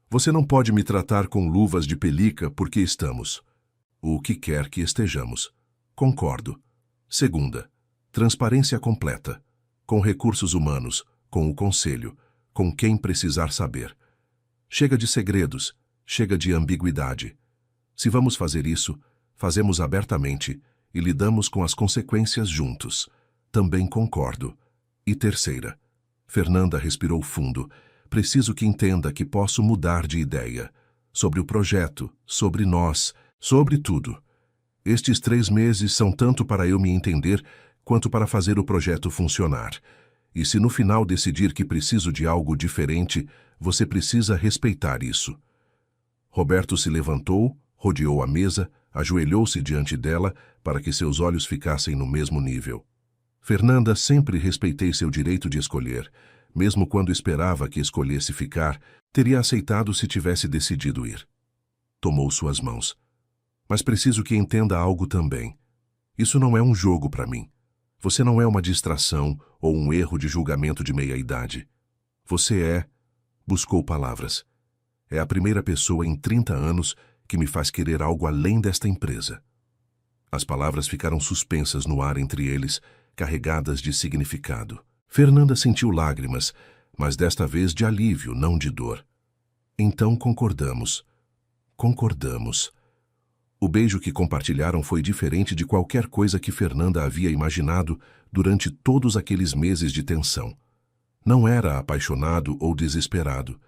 Você não pode me tratar com luvas de pelica porque estamos. O que quer que estejamos. Concordo. Segunda, transparência completa. Com recursos humanos, com o conselho, com quem precisar saber. Chega de segredos, chega de ambiguidade. Se vamos fazer isso, fazemos abertamente e lidamos com as consequências juntos. Também concordo. E terceira, Fernanda respirou fundo. Preciso que entenda que posso mudar de ideia. Sobre o projeto, sobre nós, sobre tudo. Estes 3 meses são tanto para eu me entender quanto para fazer o projeto funcionar. E se no final decidir que preciso de algo diferente, você precisa respeitar isso. Roberto se levantou, rodeou a mesa, ajoelhou-se diante dela para que seus olhos ficassem no mesmo nível. Fernanda, sempre respeitei seu direito de escolher. Mesmo quando esperava que escolhesse ficar, teria aceitado se tivesse decidido ir. Tomou suas mãos. Mas preciso que entenda algo também. Isso não é um jogo para mim. Você não é uma distração ou um erro de julgamento de meia-idade. Você é... Buscou palavras. É a primeira pessoa em 30 anos que me faz querer algo além desta empresa. As palavras ficaram suspensas no ar entre eles, carregadas de significado. Fernanda sentiu lágrimas, mas desta vez de alívio, não de dor. Então concordamos. Concordamos. O beijo que compartilharam foi diferente de qualquer coisa que Fernanda havia imaginado durante todos aqueles meses de tensão. Não era apaixonado ou desesperado.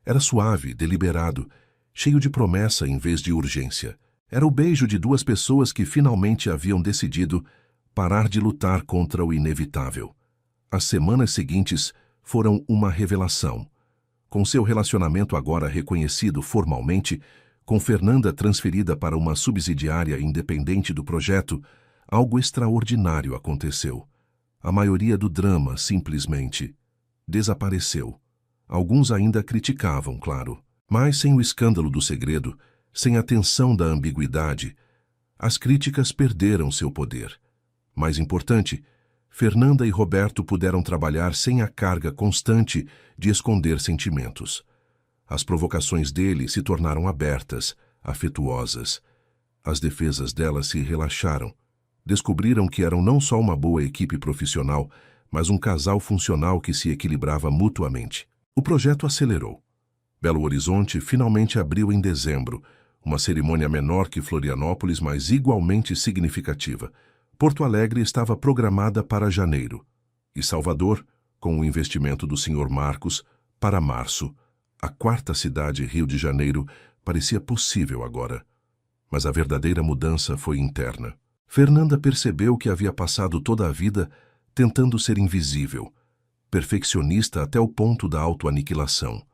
Era suave, deliberado, cheio de promessa em vez de urgência. Era o beijo de 2 pessoas que finalmente haviam decidido parar de lutar contra o inevitável. As semanas seguintes foram uma revelação. Com seu relacionamento agora reconhecido formalmente, com Fernanda transferida para uma subsidiária independente do projeto, algo extraordinário aconteceu. A maioria do drama, simplesmente, desapareceu. Alguns ainda criticavam, claro, mas sem o escândalo do segredo, sem a tensão da ambiguidade, as críticas perderam seu poder. Mais importante, Fernanda e Roberto puderam trabalhar sem a carga constante de esconder sentimentos. As provocações dele se tornaram abertas, afetuosas. As defesas dela se relaxaram. Descobriram que eram não só uma boa equipe profissional, mas um casal funcional que se equilibrava mutuamente. O projeto acelerou. Belo Horizonte finalmente abriu em dezembro, uma cerimônia menor que Florianópolis, mas igualmente significativa. Porto Alegre estava programada para janeiro, e Salvador, com o investimento do Sr. Marcos, para março. A quarta cidade, Rio de Janeiro, parecia possível agora. Mas a verdadeira mudança foi interna. Fernanda percebeu que havia passado toda a vida tentando ser invisível, perfeccionista até o ponto da autoaniquilação.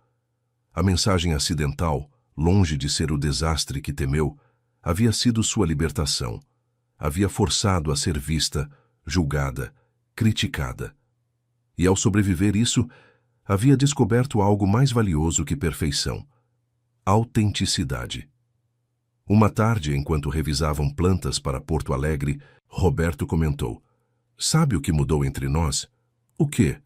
A mensagem acidental, longe de ser o desastre que temeu, havia sido sua libertação. Havia forçado a ser vista, julgada, criticada. E ao sobreviver isso, havia descoberto algo mais valioso que perfeição: autenticidade. Uma tarde, enquanto revisavam plantas para Porto Alegre, Roberto comentou: "Sabe o que mudou entre nós?" "O quê?"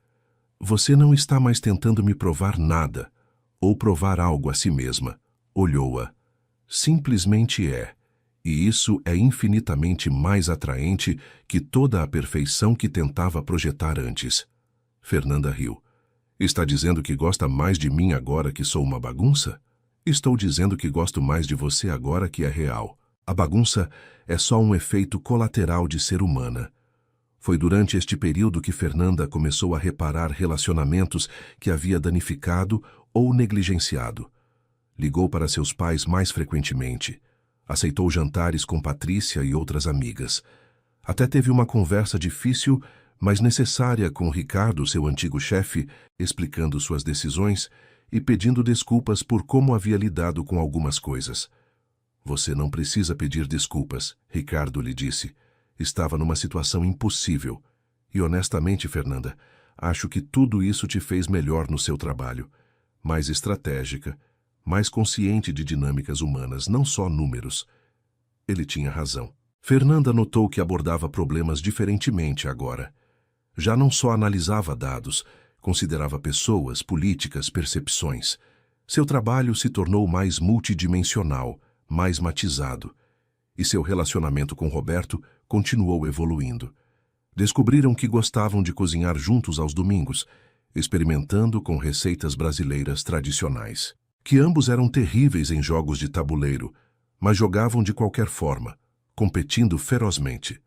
"Você não está mais tentando me provar nada, ou provar algo a si mesma." Olhou-a. "Simplesmente é. E isso é infinitamente mais atraente que toda a perfeição que tentava projetar antes." Fernanda riu. "Está dizendo que gosta mais de mim agora que sou uma bagunça?" "Estou dizendo que gosto mais de você agora que é real. A bagunça é só um efeito colateral de ser humana." Foi durante este período que Fernanda começou a reparar relacionamentos que havia danificado ou negligenciado. Ligou para seus pais mais frequentemente. Aceitou jantares com Patrícia e outras amigas. Até teve uma conversa difícil, mas necessária com Ricardo, seu antigo chefe, explicando suas decisões e pedindo desculpas por como havia lidado com algumas coisas. "Você não precisa pedir desculpas", Ricardo lhe disse. "Estava numa situação impossível. E honestamente, Fernanda, acho que tudo isso te fez melhor no seu trabalho. Mais estratégica, mais consciente de dinâmicas humanas, não só números." Ele tinha razão. Fernanda notou que abordava problemas diferentemente agora. Já não só analisava dados, considerava pessoas, políticas, percepções. Seu trabalho se tornou mais multidimensional, mais matizado. E seu relacionamento com Roberto continuou evoluindo. Descobriram que gostavam de cozinhar juntos aos domingos, experimentando com receitas brasileiras tradicionais. Que ambos eram terríveis em jogos de tabuleiro, mas jogavam de qualquer forma, competindo ferozmente.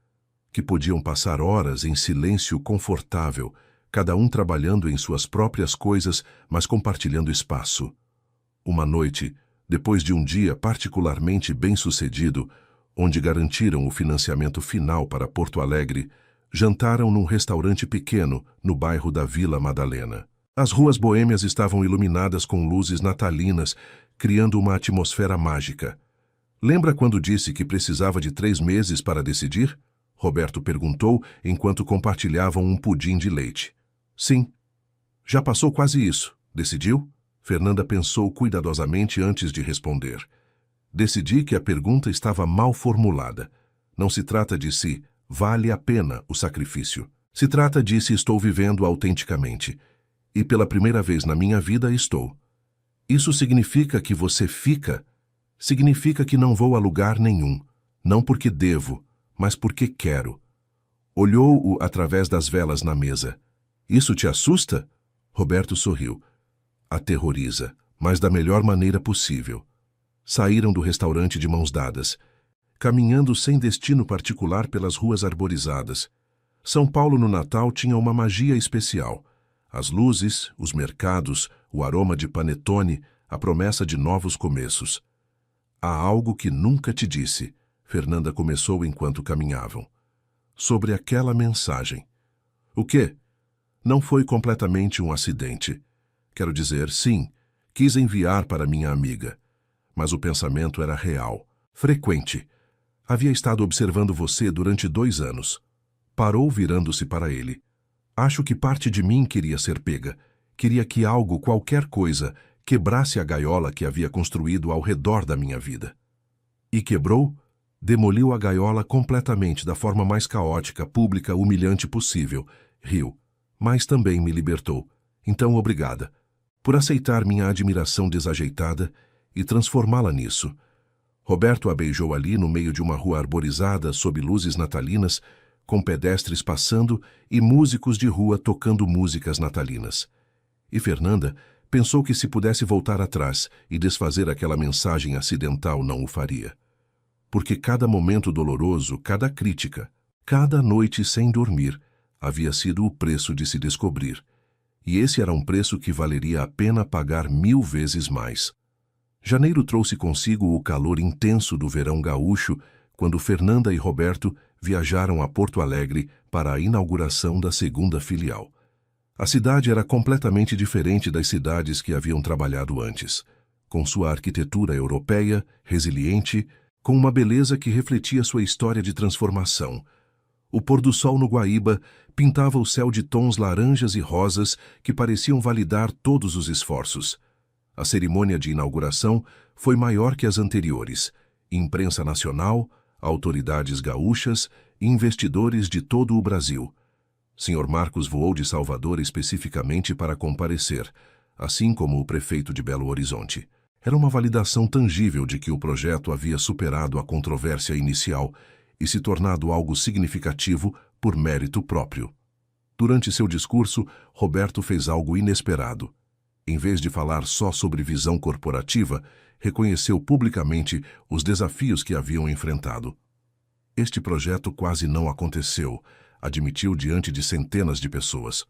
Que podiam passar horas em silêncio confortável, cada um trabalhando em suas próprias coisas, mas compartilhando espaço. Uma noite, depois de um dia particularmente bem-sucedido, onde garantiram o financiamento final para Porto Alegre, jantaram num restaurante pequeno no bairro da Vila Madalena. As ruas boêmias estavam iluminadas com luzes natalinas, criando uma atmosfera mágica. "Lembra quando disse que precisava de 3 meses para decidir?" Roberto perguntou enquanto compartilhavam um pudim de leite. "Sim." "Já passou quase isso. Decidiu?" Fernanda pensou cuidadosamente antes de responder. "Decidi que a pergunta estava mal formulada. Não se trata de se vale a pena o sacrifício. Se trata de se estou vivendo autenticamente. E pela primeira vez na minha vida estou. Isso significa que você fica? Significa que não vou a lugar nenhum. Não porque devo, mas porque quero." Olhou-o através das velas na mesa. "Isso te assusta?" Roberto sorriu. "Aterroriza, mas da melhor maneira possível." Saíram do restaurante de mãos dadas, caminhando sem destino particular pelas ruas arborizadas. São Paulo no Natal tinha uma magia especial. As luzes, os mercados, o aroma de panetone, a promessa de novos começos. "Há algo que nunca te disse", Fernanda começou enquanto caminhavam. "Sobre aquela mensagem." "O quê?" "Não foi completamente um acidente. Quero dizer, sim, quis enviar para minha amiga. Mas o pensamento era real, frequente. Havia estado observando você durante 2 anos." Parou virando-se para ele. "Acho que parte de mim queria ser pega. Queria que algo, qualquer coisa, quebrasse a gaiola que havia construído ao redor da minha vida." "E quebrou?" "Demoliu a gaiola completamente, da forma mais caótica, pública, humilhante possível." Riu. "Mas também me libertou. Então, obrigada." por aceitar minha admiração desajeitada e transformá-la nisso. Roberto a beijou ali no meio de uma rua arborizada sob luzes natalinas, com pedestres passando e músicos de rua tocando músicas natalinas. E Fernanda pensou que se pudesse voltar atrás e desfazer aquela mensagem acidental não o faria. Porque cada momento doloroso, cada crítica, cada noite sem dormir, havia sido o preço de se descobrir. E esse era um preço que valeria a pena pagar 1000 vezes mais. Janeiro trouxe consigo o calor intenso do verão gaúcho, quando Fernanda e Roberto viajaram a Porto Alegre para a inauguração da segunda filial. A cidade era completamente diferente das cidades que haviam trabalhado antes, com sua arquitetura europeia, resiliente, com uma beleza que refletia sua história de transformação. O pôr do sol no Guaíba pintava o céu de tons laranjas e rosas que pareciam validar todos os esforços. A cerimônia de inauguração foi maior que as anteriores. Imprensa nacional, autoridades gaúchas e investidores de todo o Brasil. Sr. Marcos voou de Salvador especificamente para comparecer, assim como o prefeito de Belo Horizonte. Era uma validação tangível de que o projeto havia superado a controvérsia inicial e se tornado algo significativo por mérito próprio. Durante seu discurso, Roberto fez algo inesperado. Em vez de falar só sobre visão corporativa, reconheceu publicamente os desafios que haviam enfrentado. Este projeto quase não aconteceu, admitiu diante de centenas de pessoas.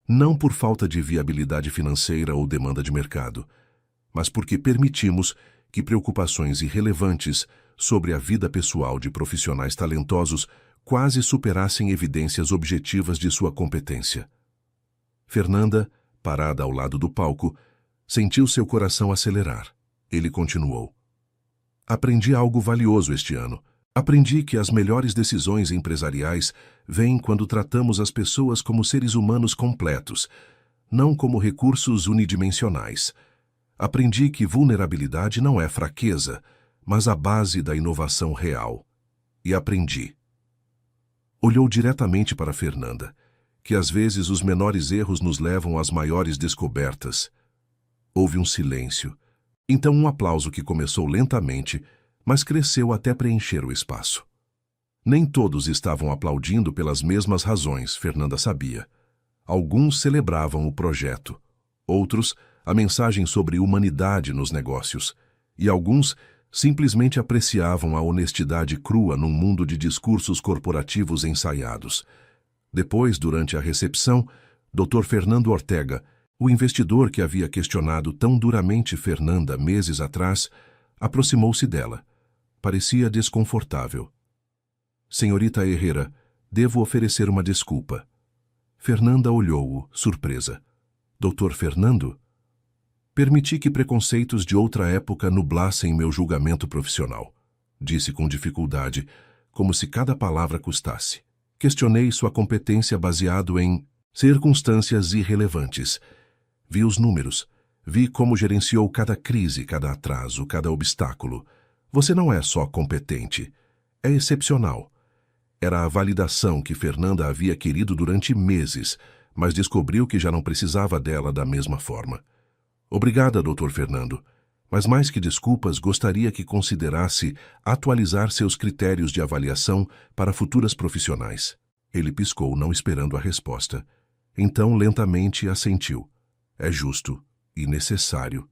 Não por falta de viabilidade financeira ou demanda de mercado, mas porque permitimos que preocupações irrelevantes sobre a vida pessoal de profissionais talentosos quase superassem evidências objetivas de sua competência. Fernanda, parada ao lado do palco, sentiu seu coração acelerar. Ele continuou. Aprendi algo valioso este ano. Aprendi que as melhores decisões empresariais vêm quando tratamos as pessoas como seres humanos completos, não como recursos unidimensionais. Aprendi que vulnerabilidade não é fraqueza, mas a base da inovação real. E aprendi. Olhou diretamente para Fernanda, que às vezes os menores erros nos levam às maiores descobertas. Houve um silêncio, então um aplauso que começou lentamente, mas cresceu até preencher o espaço. Nem todos estavam aplaudindo pelas mesmas razões, Fernanda sabia. Alguns celebravam o projeto, outros a mensagem sobre humanidade nos negócios, e alguns simplesmente apreciavam a honestidade crua num mundo de discursos corporativos ensaiados. Depois, durante a recepção, Dr. Fernando Ortega, o investidor que havia questionado tão duramente Fernanda meses atrás, aproximou-se dela. Parecia desconfortável. Senhorita Herrera, devo oferecer uma desculpa. Fernanda olhou-o, surpresa. Dr. Fernando? Permiti que preconceitos de outra época nublassem meu julgamento profissional. Disse com dificuldade, como se cada palavra custasse. Questionei sua competência baseado em circunstâncias irrelevantes. Vi os números. Vi como gerenciou cada crise, cada atraso, cada obstáculo. Você não é só competente. É excepcional. Era a validação que Fernanda havia querido durante meses, mas descobriu que já não precisava dela da mesma forma. Obrigada, Dr. Fernando. Mas mais que desculpas, gostaria que considerasse atualizar seus critérios de avaliação para futuras profissionais. Ele piscou, não esperando a resposta. Então, lentamente, assentiu. É justo e necessário.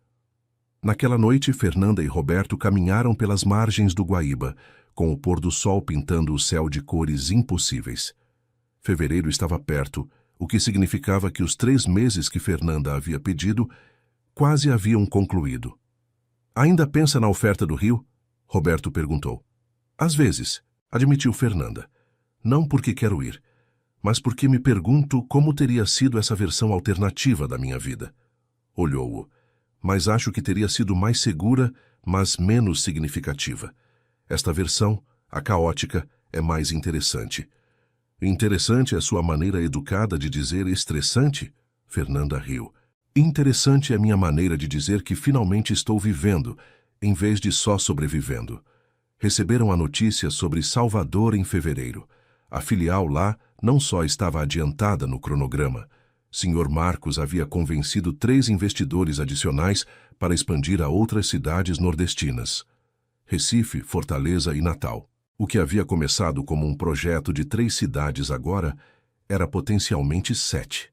Naquela noite, Fernanda e Roberto caminharam pelas margens do Guaíba, com o pôr do sol pintando o céu de cores impossíveis. Fevereiro estava perto, o que significava que os 3 meses que Fernanda havia pedido quase haviam concluído. Ainda pensa na oferta do Rio? Roberto perguntou. Às vezes, admitiu Fernanda. Não porque quero ir, mas porque me pergunto como teria sido essa versão alternativa da minha vida. Olhou-o, mas acho que teria sido mais segura, mas menos significativa. Esta versão, a caótica, é mais interessante. Interessante é sua maneira educada de dizer estressante? Fernanda riu. Interessante é minha maneira de dizer que finalmente estou vivendo, em vez de só sobrevivendo. Receberam a notícia sobre Salvador em fevereiro. A filial lá não só estava adiantada no cronograma, Sr. Marcos havia convencido 3 investidores adicionais para expandir a outras cidades nordestinas: Recife, Fortaleza e Natal. O que havia começado como um projeto de 3 cidades agora era potencialmente 7.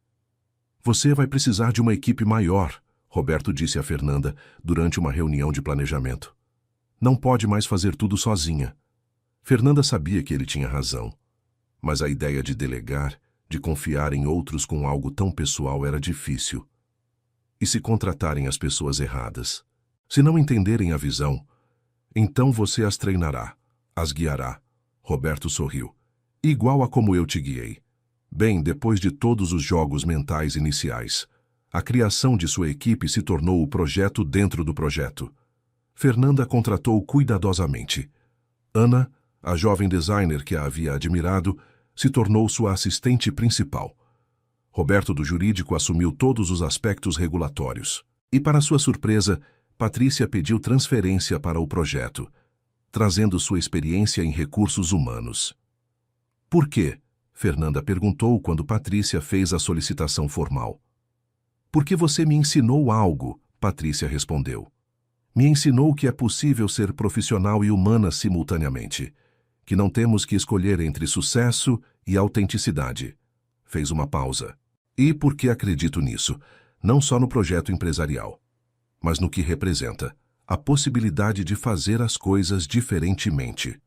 Você vai precisar de uma equipe maior, Roberto disse a Fernanda durante uma reunião de planejamento. Não pode mais fazer tudo sozinha. Fernanda sabia que ele tinha razão, mas a ideia de delegar, de confiar em outros com algo tão pessoal era difícil. E se contratarem as pessoas erradas? Se não entenderem a visão, então você as treinará, as guiará. Roberto sorriu. Igual a como eu te guiei. Bem, depois de todos os jogos mentais iniciais, a criação de sua equipe se tornou o projeto dentro do projeto. Fernanda contratou cuidadosamente. Ana, a jovem designer que a havia admirado, se tornou sua assistente principal. Roberto do jurídico assumiu todos os aspectos regulatórios. E, para sua surpresa, Patrícia pediu transferência para o projeto, trazendo sua experiência em recursos humanos. Por quê? Fernanda perguntou quando Patrícia fez a solicitação formal. Porque você me ensinou algo, Patrícia respondeu. Me ensinou que é possível ser profissional e humana simultaneamente, que não temos que escolher entre sucesso e autenticidade. Fez uma pausa. E porque acredito nisso, não só no projeto empresarial, mas no que representa, a possibilidade de fazer as coisas diferentemente.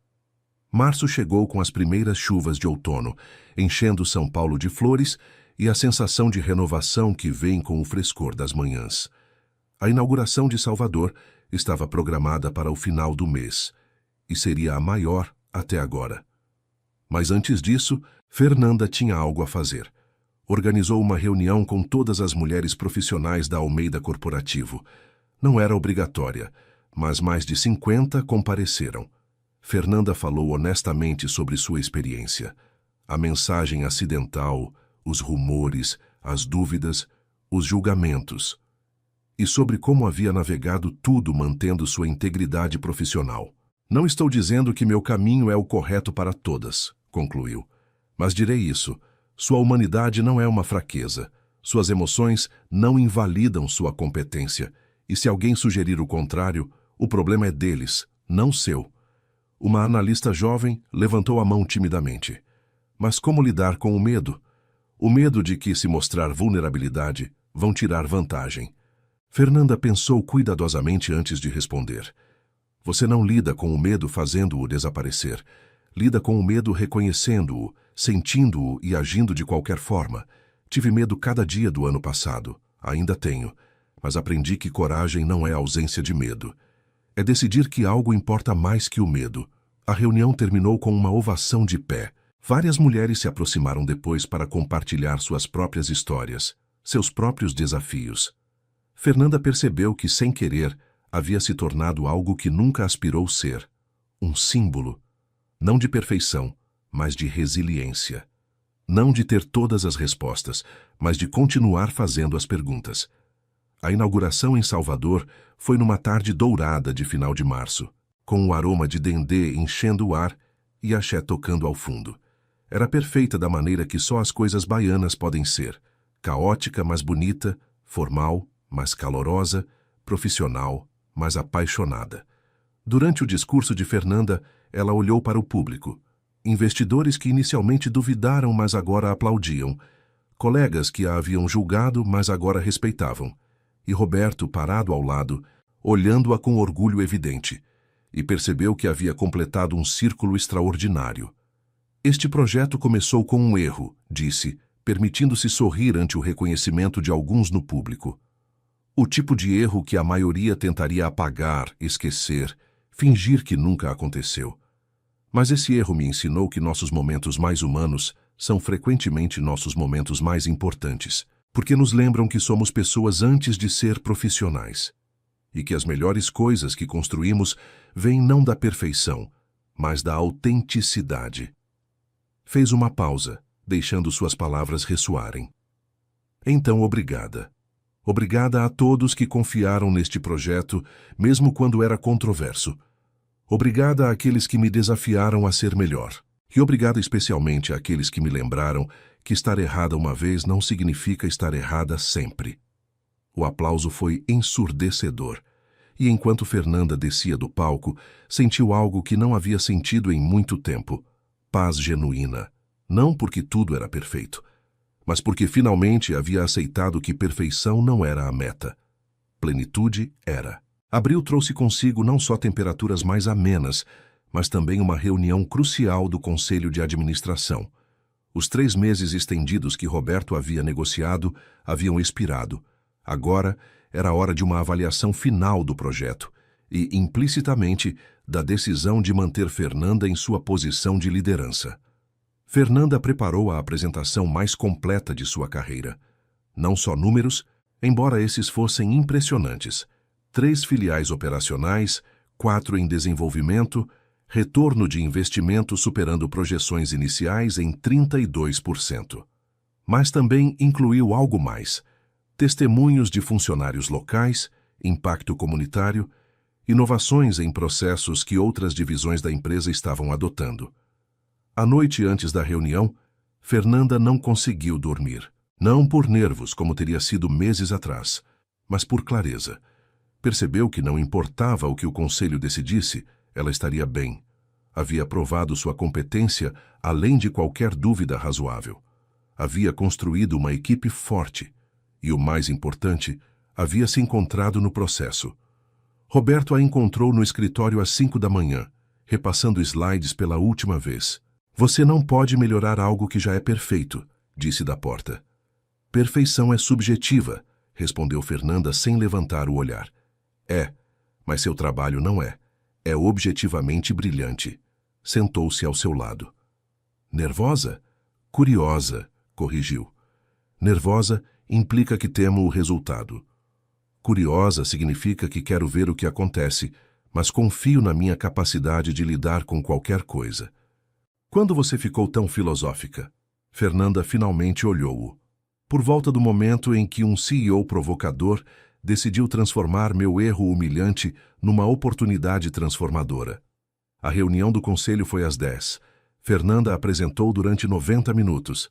Março chegou com as primeiras chuvas de outono, enchendo São Paulo de flores e a sensação de renovação que vem com o frescor das manhãs. A inauguração de Salvador estava programada para o final do mês, e seria a maior até agora. Mas antes disso, Fernanda tinha algo a fazer. Organizou uma reunião com todas as mulheres profissionais da Almeida Corporativo. Não era obrigatória, mas mais de 50 compareceram. Fernanda falou honestamente sobre sua experiência. A mensagem acidental, os rumores, as dúvidas, os julgamentos. E sobre como havia navegado tudo mantendo sua integridade profissional. Não estou dizendo que meu caminho é o correto para todas, concluiu. Mas direi isso. Sua humanidade não é uma fraqueza. Suas emoções não invalidam sua competência. E se alguém sugerir o contrário, o problema é deles, não seu. Uma analista jovem levantou a mão timidamente. Mas como lidar com o medo? O medo de que, se mostrar vulnerabilidade, vão tirar vantagem. Fernanda pensou cuidadosamente antes de responder. Você não lida com o medo fazendo-o desaparecer. Lida com o medo reconhecendo-o, sentindo-o e agindo de qualquer forma. Tive medo cada dia do ano passado. Ainda tenho. Mas aprendi que coragem não é ausência de medo. É decidir que algo importa mais que o medo. A reunião terminou com uma ovação de pé. Várias mulheres se aproximaram depois para compartilhar suas próprias histórias, seus próprios desafios. Fernanda percebeu que, sem querer, havia se tornado algo que nunca aspirou ser. Um símbolo. Não de perfeição, mas de resiliência. Não de ter todas as respostas, mas de continuar fazendo as perguntas. A inauguração em Salvador foi numa tarde dourada de final de março, com o aroma de dendê enchendo o ar e axé tocando ao fundo. Era perfeita da maneira que só as coisas baianas podem ser. Caótica, mas bonita, formal, mas calorosa, profissional, mas apaixonada. Durante o discurso de Fernanda, ela olhou para o público. Investidores que inicialmente duvidaram, mas agora aplaudiam. Colegas que a haviam julgado, mas agora respeitavam. E Roberto, parado ao lado, olhando-a com orgulho evidente, e percebeu que havia completado um círculo extraordinário. Este projeto começou com um erro, disse, permitindo-se sorrir ante o reconhecimento de alguns no público. O tipo de erro que a maioria tentaria apagar, esquecer, fingir que nunca aconteceu. Mas esse erro me ensinou que nossos momentos mais humanos são frequentemente nossos momentos mais importantes, porque nos lembram que somos pessoas antes de ser profissionais, e que as melhores coisas que construímos vêm não da perfeição, mas da autenticidade. Fez uma pausa, deixando suas palavras ressoarem. Então, obrigada. Obrigada a todos que confiaram neste projeto, mesmo quando era controverso. Obrigada àqueles que me desafiaram a ser melhor. E obrigada especialmente àqueles que me lembraram que estar errada uma vez não significa estar errada sempre. O aplauso foi ensurdecedor, e enquanto Fernanda descia do palco, sentiu algo que não havia sentido em muito tempo: paz genuína. Não porque tudo era perfeito, mas porque finalmente havia aceitado que perfeição não era a meta. Plenitude era. Abril trouxe consigo não só temperaturas mais amenas, mas também uma reunião crucial do Conselho de Administração. Os 3 meses estendidos que Roberto havia negociado haviam expirado. Agora era hora de uma avaliação final do projeto e, implicitamente, da decisão de manter Fernanda em sua posição de liderança. Fernanda preparou a apresentação mais completa de sua carreira. Não só números, embora esses fossem impressionantes. 3 filiais operacionais, 4 em desenvolvimento, retorno de investimento superando projeções iniciais em 32%. Mas também incluiu algo mais: testemunhos de funcionários locais, impacto comunitário, inovações em processos que outras divisões da empresa estavam adotando. A noite antes da reunião, Fernanda não conseguiu dormir. Não por nervos, como teria sido meses atrás, mas por clareza. Percebeu que não importava o que o conselho decidisse, ela estaria bem. Havia provado sua competência além de qualquer dúvida razoável. Havia construído uma equipe forte. E o mais importante, havia se encontrado no processo. Roberto a encontrou no escritório às 5 da manhã, repassando slides pela última vez. Você não pode melhorar algo que já é perfeito, disse da porta. Perfeição é subjetiva, respondeu Fernanda sem levantar o olhar. É, mas seu trabalho não é. É objetivamente brilhante. Sentou-se ao seu lado. Nervosa? Curiosa, corrigiu. Nervosa implica que temo o resultado. Curiosa significa que quero ver o que acontece, mas confio na minha capacidade de lidar com qualquer coisa. Quando você ficou tão filosófica? Fernanda finalmente olhou-o. Por volta do momento em que um CEO provocador decidiu transformar meu erro humilhante numa oportunidade transformadora. A reunião do conselho foi às 10. Fernanda apresentou durante 90 minutos.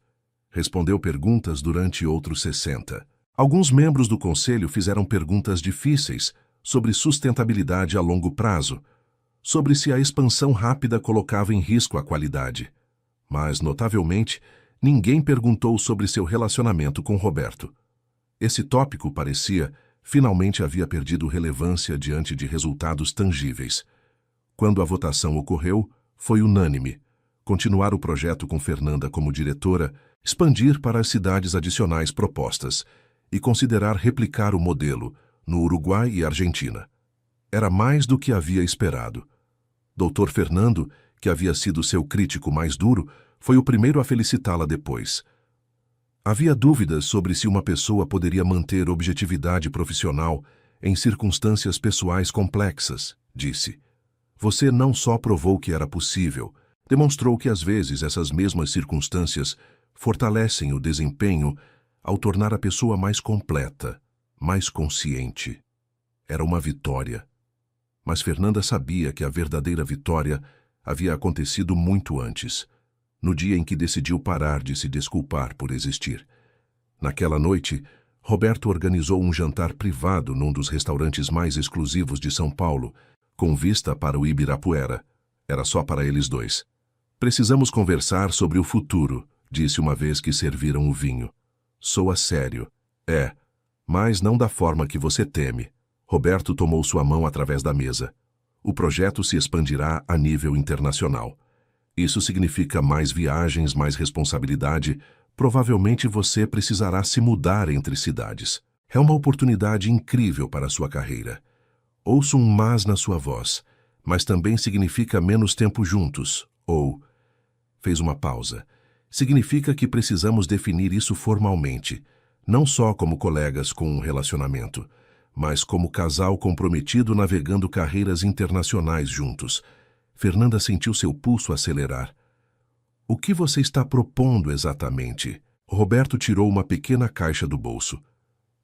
Respondeu perguntas durante outros 60. Alguns membros do conselho fizeram perguntas difíceis sobre sustentabilidade a longo prazo, sobre se a expansão rápida colocava em risco a qualidade. Mas, notavelmente, ninguém perguntou sobre seu relacionamento com Roberto. Esse tópico parecia finalmente havia perdido relevância diante de resultados tangíveis. Quando a votação ocorreu, foi unânime. Continuar o projeto com Fernanda como diretora, expandir para as cidades adicionais propostas e considerar replicar o modelo no Uruguai e Argentina. Era mais do que havia esperado. Dr. Fernando, que havia sido seu crítico mais duro, foi o primeiro a felicitá-la depois. Havia dúvidas sobre se uma pessoa poderia manter objetividade profissional em circunstâncias pessoais complexas, disse. Você não só provou que era possível, demonstrou que às vezes essas mesmas circunstâncias fortalecem o desempenho ao tornar a pessoa mais completa, mais consciente. Era uma vitória. Mas Fernanda sabia que a verdadeira vitória havia acontecido muito antes, no dia em que decidiu parar de se desculpar por existir. Naquela noite, Roberto organizou um jantar privado num dos restaurantes mais exclusivos de São Paulo, com vista para o Ibirapuera. Era só para eles dois. Precisamos conversar sobre o futuro, disse uma vez que serviram o vinho. Soa sério. É, mas não da forma que você teme. Roberto tomou sua mão através da mesa. O projeto se expandirá a nível internacional. Isso significa mais viagens, mais responsabilidade. Provavelmente você precisará se mudar entre cidades. É uma oportunidade incrível para a sua carreira. Ouço um mas na sua voz, mas também significa menos tempo juntos, ou... Fez uma pausa. Significa que precisamos definir isso formalmente, não só como colegas com um relacionamento, mas como casal comprometido navegando carreiras internacionais juntos. Fernanda sentiu seu pulso acelerar. O que você está propondo exatamente? Roberto tirou uma pequena caixa do bolso.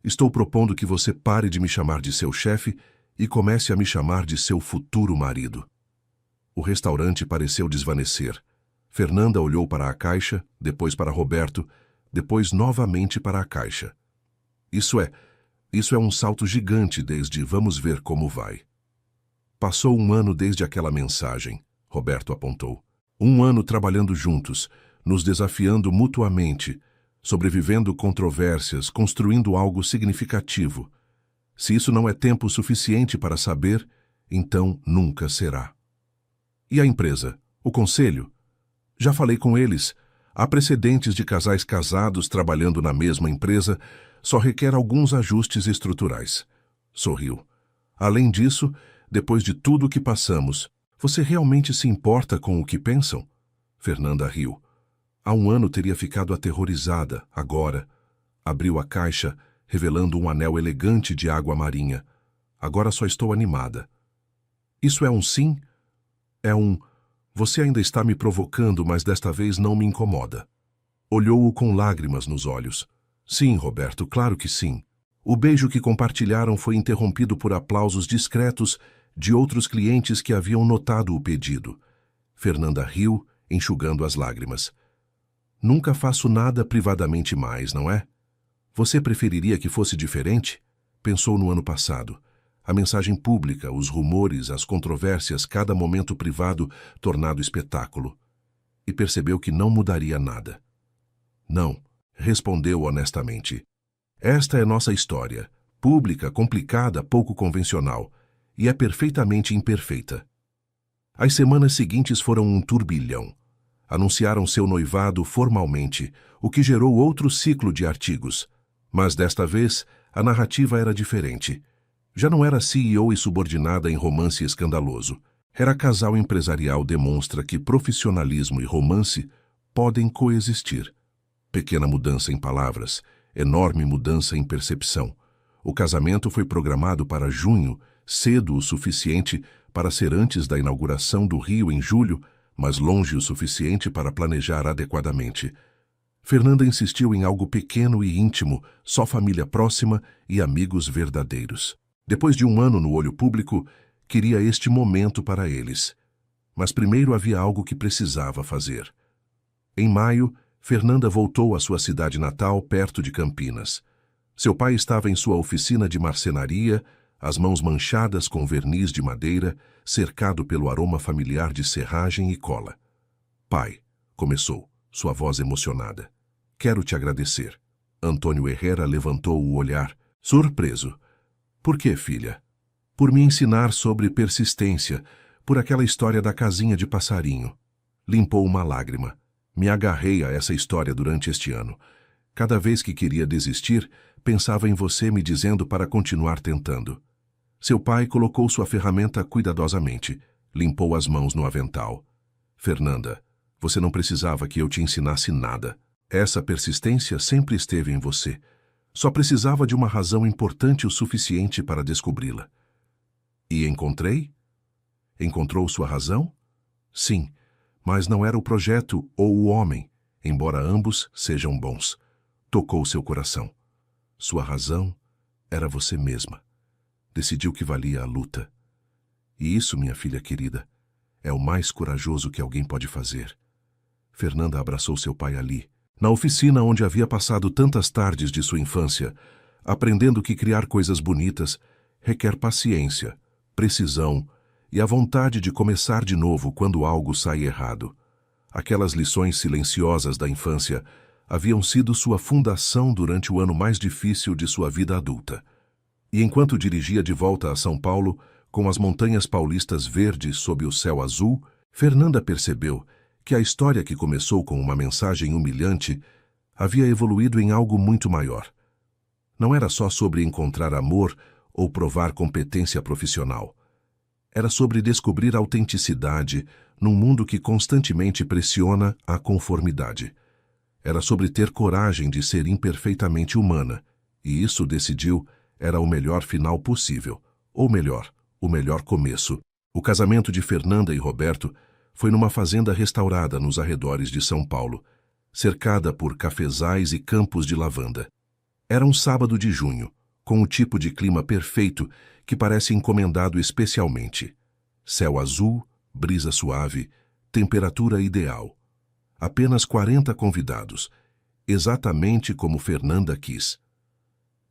Estou propondo que você pare de me chamar de seu chefe e comece a me chamar de seu futuro marido. O restaurante pareceu desvanecer. Fernanda olhou para a caixa, depois para Roberto, depois novamente para a caixa. Isso é um salto gigante desde vamos ver como vai. Passou um ano desde aquela mensagem, Roberto apontou. Um ano trabalhando juntos, nos desafiando mutuamente, sobrevivendo controvérsias, construindo algo significativo. Se isso não é tempo suficiente para saber, então nunca será. E a empresa? O conselho? Já falei com eles. Há precedentes de casais casados trabalhando na mesma empresa, só requer alguns ajustes estruturais. Sorriu. Além disso, depois de tudo o que passamos, você realmente se importa com o que pensam? Fernanda riu. Há um ano teria ficado aterrorizada, agora. Abriu a caixa, revelando um anel elegante de água marinha. Agora só estou animada. Isso é um sim? É um... Você ainda está me provocando, mas desta vez não me incomoda. Olhou-o com lágrimas nos olhos. Sim, Roberto, claro que sim. O beijo que compartilharam foi interrompido por aplausos discretos de outros clientes que haviam notado o pedido. Fernanda riu, enxugando as lágrimas. Nunca faço nada privadamente mais, não é? Você preferiria que fosse diferente? Pensou no ano passado. A mensagem pública, os rumores, as controvérsias, cada momento privado tornado espetáculo. E percebeu que não mudaria nada. Não, respondeu honestamente. Esta é nossa história, pública, complicada, pouco convencional, e é perfeitamente imperfeita. As semanas seguintes foram um turbilhão. Anunciaram seu noivado formalmente, o que gerou outro ciclo de artigos. Mas desta vez, a narrativa era diferente. Já não era CEO e subordinada em romance escandaloso. Era casal empresarial demonstra que profissionalismo e romance podem coexistir. Pequena mudança em palavras, enorme mudança em percepção. O casamento foi programado para junho, cedo o suficiente para ser antes da inauguração do Rio em julho, mas longe o suficiente para planejar adequadamente. Fernanda insistiu em algo pequeno e íntimo, só família próxima e amigos verdadeiros. Depois de um ano no olho público, queria este momento para eles. Mas primeiro havia algo que precisava fazer. Em maio, Fernanda voltou à sua cidade natal, perto de Campinas. Seu pai estava em sua oficina de marcenaria, as mãos manchadas com verniz de madeira, cercado pelo aroma familiar de serragem e cola. Pai, começou, sua voz emocionada. Quero te agradecer. Antônio Herrera levantou o olhar, surpreso. Por que, filha? Por me ensinar sobre persistência, por aquela história da casinha de passarinho. Limpou uma lágrima. Me agarrei a essa história durante este ano. Cada vez que queria desistir, pensava em você me dizendo para continuar tentando. Seu pai colocou sua ferramenta cuidadosamente. Limpou as mãos no avental. Fernanda, você não precisava que eu te ensinasse nada. Essa persistência sempre esteve em você. Só precisava de uma razão importante o suficiente para descobri-la. E encontrei? Encontrou sua razão? Sim, mas não era o projeto ou o homem, embora ambos sejam bons. Tocou seu coração. Sua razão era você mesma. Decidiu que valia a luta. E isso, minha filha querida, é o mais corajoso que alguém pode fazer. Fernanda abraçou seu pai ali, na oficina onde havia passado tantas tardes de sua infância, aprendendo que criar coisas bonitas requer paciência, precisão e a vontade de começar de novo quando algo sai errado. Aquelas lições silenciosas da infância haviam sido sua fundação durante o ano mais difícil de sua vida adulta. E enquanto dirigia de volta a São Paulo, com as montanhas paulistas verdes sob o céu azul, Fernanda percebeu que a história que começou com uma mensagem humilhante havia evoluído em algo muito maior. Não era só sobre encontrar amor ou provar competência profissional. Era sobre descobrir autenticidade num mundo que constantemente pressiona a conformidade. Era sobre ter coragem de ser imperfeitamente humana, e isso, decidiu, era o melhor final possível, ou melhor, o melhor começo. O casamento de Fernanda e Roberto foi numa fazenda restaurada nos arredores de São Paulo, cercada por cafezais e campos de lavanda. Era um sábado de junho, com o tipo de clima perfeito que parece encomendado especialmente. Céu azul, brisa suave, temperatura ideal. Apenas 40 convidados, exatamente como Fernanda quis.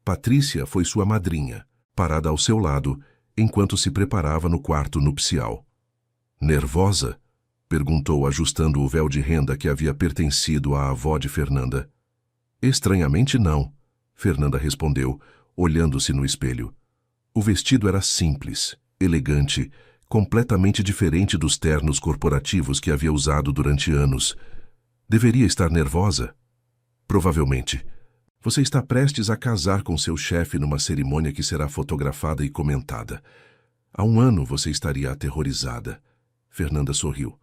Patrícia foi sua madrinha, parada ao seu lado, enquanto se preparava no quarto nupcial. Nervosa? Perguntou, ajustando o véu de renda que havia pertencido à avó de Fernanda. Estranhamente não, Fernanda respondeu, olhando-se no espelho. O vestido era simples, elegante, completamente diferente dos ternos corporativos que havia usado durante anos. Deveria estar nervosa? Provavelmente. Você está prestes a casar com seu chefe numa cerimônia que será fotografada e comentada. Há um ano você estaria aterrorizada. Fernanda sorriu.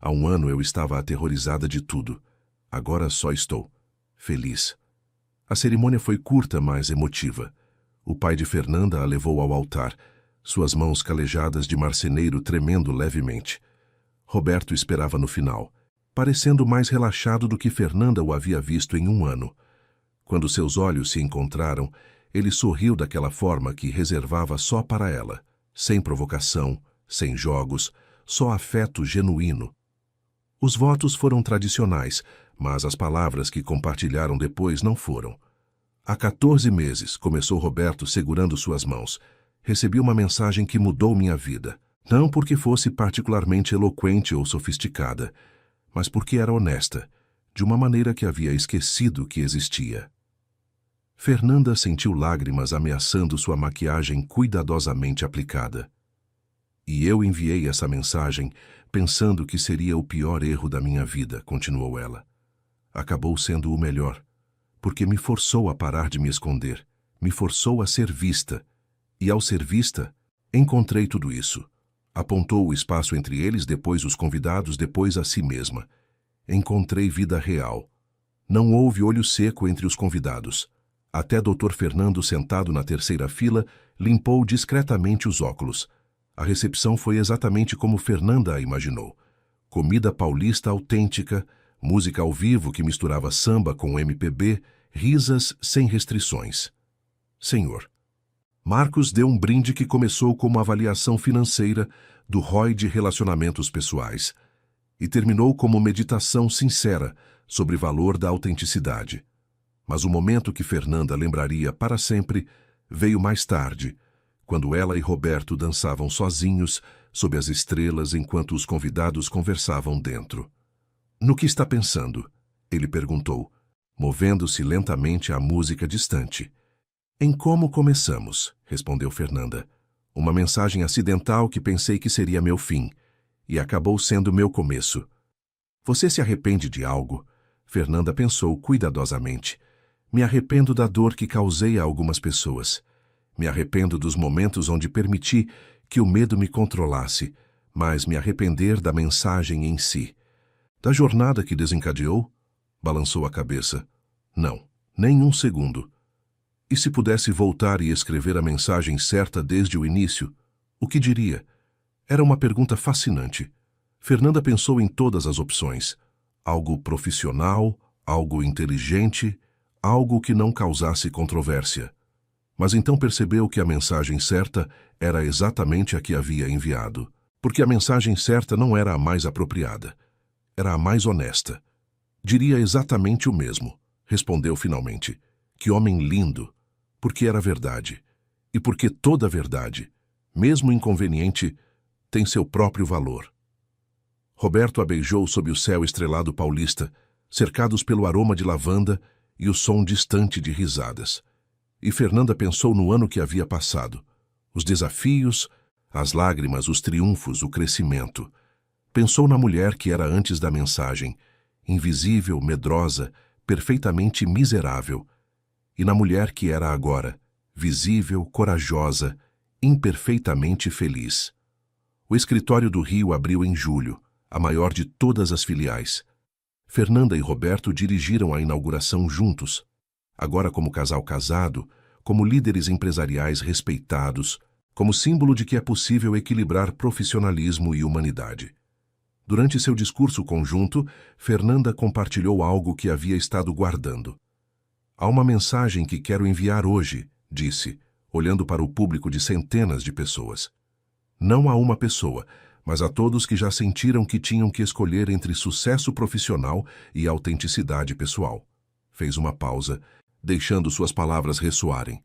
Há um ano eu estava aterrorizada de tudo. Agora só estou feliz. A cerimônia foi curta, mas emotiva. O pai de Fernanda a levou ao altar, suas mãos calejadas de marceneiro tremendo levemente. Roberto esperava no final, parecendo mais relaxado do que Fernanda o havia visto em um ano. Quando seus olhos se encontraram, ele sorriu daquela forma que reservava só para ela, sem provocação, sem jogos, só afeto genuíno. Os votos foram tradicionais, mas as palavras que compartilharam depois não foram. Há 14 meses, começou Roberto segurando suas mãos, recebi uma mensagem que mudou minha vida. Não porque fosse particularmente eloquente ou sofisticada, mas porque era honesta, de uma maneira que havia esquecido que existia. Fernanda sentiu lágrimas ameaçando sua maquiagem cuidadosamente aplicada. E eu enviei essa mensagem pensando que seria o pior erro da minha vida, continuou ela. Acabou sendo o melhor, porque me forçou a parar de me esconder, me forçou a ser vista. E ao ser vista, encontrei tudo isso. Apontou o espaço entre eles, depois os convidados, depois a si mesma. Encontrei vida real. Não houve olho seco entre os convidados. Até Dr. Fernando, sentado na terceira fila, limpou discretamente os óculos. A recepção foi exatamente como Fernanda a imaginou. Comida paulista autêntica, música ao vivo que misturava samba com MPB, risas sem restrições. Senhor. Marcos deu um brinde que começou com uma avaliação financeira do ROI de relacionamentos pessoais e terminou como meditação sincera sobre o valor da autenticidade. Mas o momento que Fernanda lembraria para sempre veio mais tarde, quando ela e Roberto dançavam sozinhos sob as estrelas enquanto os convidados conversavam dentro. No que está pensando? Ele perguntou, movendo-se lentamente à música distante. Em como começamos, respondeu Fernanda. Uma mensagem acidental que pensei que seria meu fim, e acabou sendo meu começo. Você se arrepende de algo? Fernanda pensou cuidadosamente. Me arrependo da dor que causei a algumas pessoas. Me arrependo dos momentos onde permiti que o medo me controlasse, mas me arrepender da mensagem em si. Da jornada que desencadeou? Balançou a cabeça. Não, nem um segundo. E se pudesse voltar e escrever a mensagem certa desde o início, o que diria? Era uma pergunta fascinante. Fernanda pensou em todas as opções. Algo profissional, algo inteligente, algo que não causasse controvérsia. Mas então percebeu que a mensagem certa era exatamente a que havia enviado, porque a mensagem certa não era a mais apropriada. Era a mais honesta. Diria exatamente o mesmo, respondeu finalmente. Que homem lindo! Porque era verdade. E porque toda verdade, mesmo inconveniente, tem seu próprio valor. Roberto a beijou sob o céu estrelado paulista, cercados pelo aroma de lavanda e o som distante de risadas. E Fernanda pensou no ano que havia passado, os desafios, as lágrimas, os triunfos, o crescimento. Pensou na mulher que era antes da mensagem, invisível, medrosa, perfeitamente miserável, e na mulher que era agora, visível, corajosa, imperfeitamente feliz. O escritório do Rio abriu em julho, a maior de todas as filiais. Fernanda e Roberto dirigiram a inauguração juntos, agora como casal casado, como líderes empresariais respeitados, como símbolo de que é possível equilibrar profissionalismo e humanidade. Durante seu discurso conjunto, Fernanda compartilhou algo que havia estado guardando. Há uma mensagem que quero enviar hoje, disse, olhando para o público de centenas de pessoas. Não a uma pessoa, mas a todos que já sentiram que tinham que escolher entre sucesso profissional e autenticidade pessoal. Fez uma pausa, deixando suas palavras ressoarem.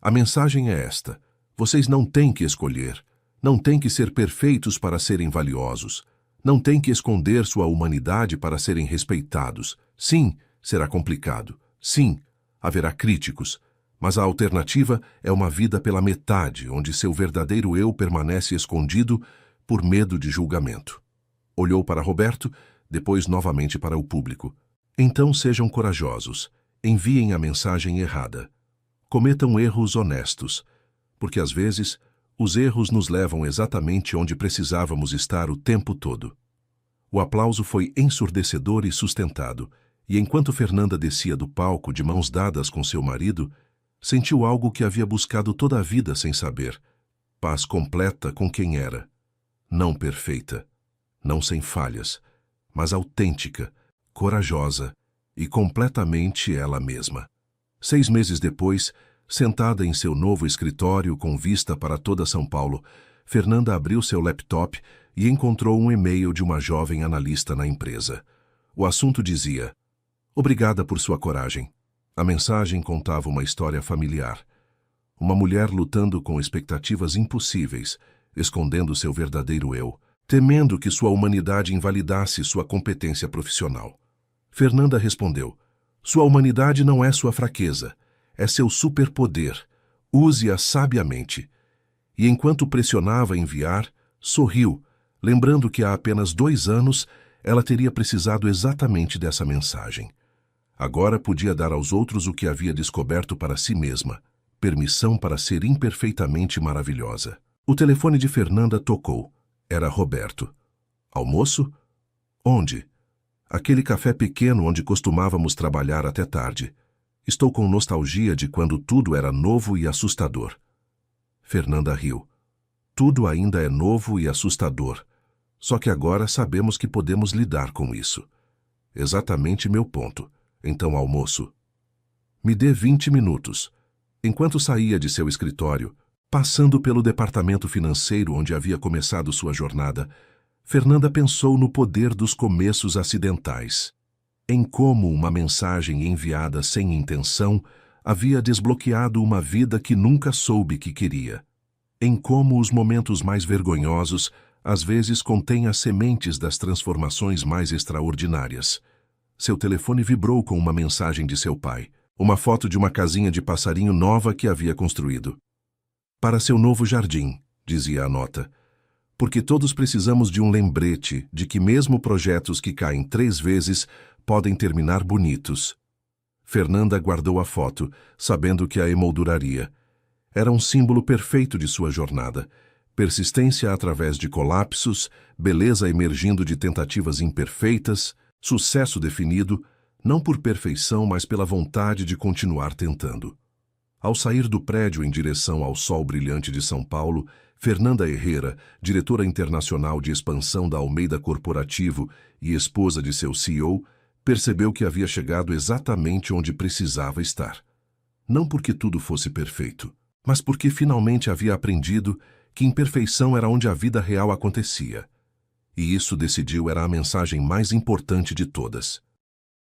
A mensagem é esta: vocês não têm que escolher, não têm que ser perfeitos para serem valiosos, não têm que esconder sua humanidade para serem respeitados. Sim, será complicado. Sim, haverá críticos, mas a alternativa é uma vida pela metade, onde seu verdadeiro eu permanece escondido por medo de julgamento. Olhou para Roberto, depois novamente para o público. Então sejam corajosos, enviem a mensagem errada. Cometam erros honestos, porque às vezes os erros nos levam exatamente onde precisávamos estar o tempo todo. O aplauso foi ensurdecedor e sustentado, e enquanto Fernanda descia do palco de mãos dadas com seu marido, sentiu algo que havia buscado toda a vida sem saber: paz completa com quem era. Não perfeita, não sem falhas, mas autêntica, corajosa e completamente ela mesma. 6 meses depois, sentada em seu novo escritório com vista para toda São Paulo, Fernanda abriu seu laptop e encontrou um e-mail de uma jovem analista na empresa. O assunto dizia: obrigada por sua coragem. A mensagem contava uma história familiar. Uma mulher lutando com expectativas impossíveis, escondendo seu verdadeiro eu, temendo que sua humanidade invalidasse sua competência profissional. Fernanda respondeu: sua humanidade não é sua fraqueza, é seu superpoder. Use-a sabiamente. E enquanto pressionava enviar, sorriu, lembrando que há apenas 2 anos ela teria precisado exatamente dessa mensagem. Agora podia dar aos outros o que havia descoberto para si mesma: permissão para ser imperfeitamente maravilhosa. O telefone de Fernanda tocou. Era Roberto. Almoço? Onde? Aquele café pequeno onde costumávamos trabalhar até tarde. Estou com nostalgia de quando tudo era novo e assustador. Fernanda riu. Tudo ainda é novo e assustador. Só que agora sabemos que podemos lidar com isso. Exatamente meu ponto. Então, almoço. Me dê 20 minutos. Enquanto saía de seu escritório, passando pelo departamento financeiro onde havia começado sua jornada, Fernanda pensou no poder dos começos acidentais. Em como uma mensagem enviada sem intenção havia desbloqueado uma vida que nunca soube que queria. Em como os momentos mais vergonhosos às vezes contêm as sementes das transformações mais extraordinárias. Seu telefone vibrou com uma mensagem de seu pai, uma foto de uma casinha de passarinho nova que havia construído. Para seu novo jardim, dizia a nota, porque todos precisamos de um lembrete de que mesmo projetos que caem 3 vezes podem terminar bonitos. Fernanda guardou a foto, sabendo que a emolduraria. Era um símbolo perfeito de sua jornada. Persistência através de colapsos, beleza emergindo de tentativas imperfeitas, sucesso definido, não por perfeição, mas pela vontade de continuar tentando. Ao sair do prédio em direção ao sol brilhante de São Paulo, Fernanda Herrera, diretora internacional de expansão da Almeida Corporativo e esposa de seu CEO, percebeu que havia chegado exatamente onde precisava estar. Não porque tudo fosse perfeito, mas porque finalmente havia aprendido que imperfeição era onde a vida real acontecia. E isso, decidiu, era a mensagem mais importante de todas.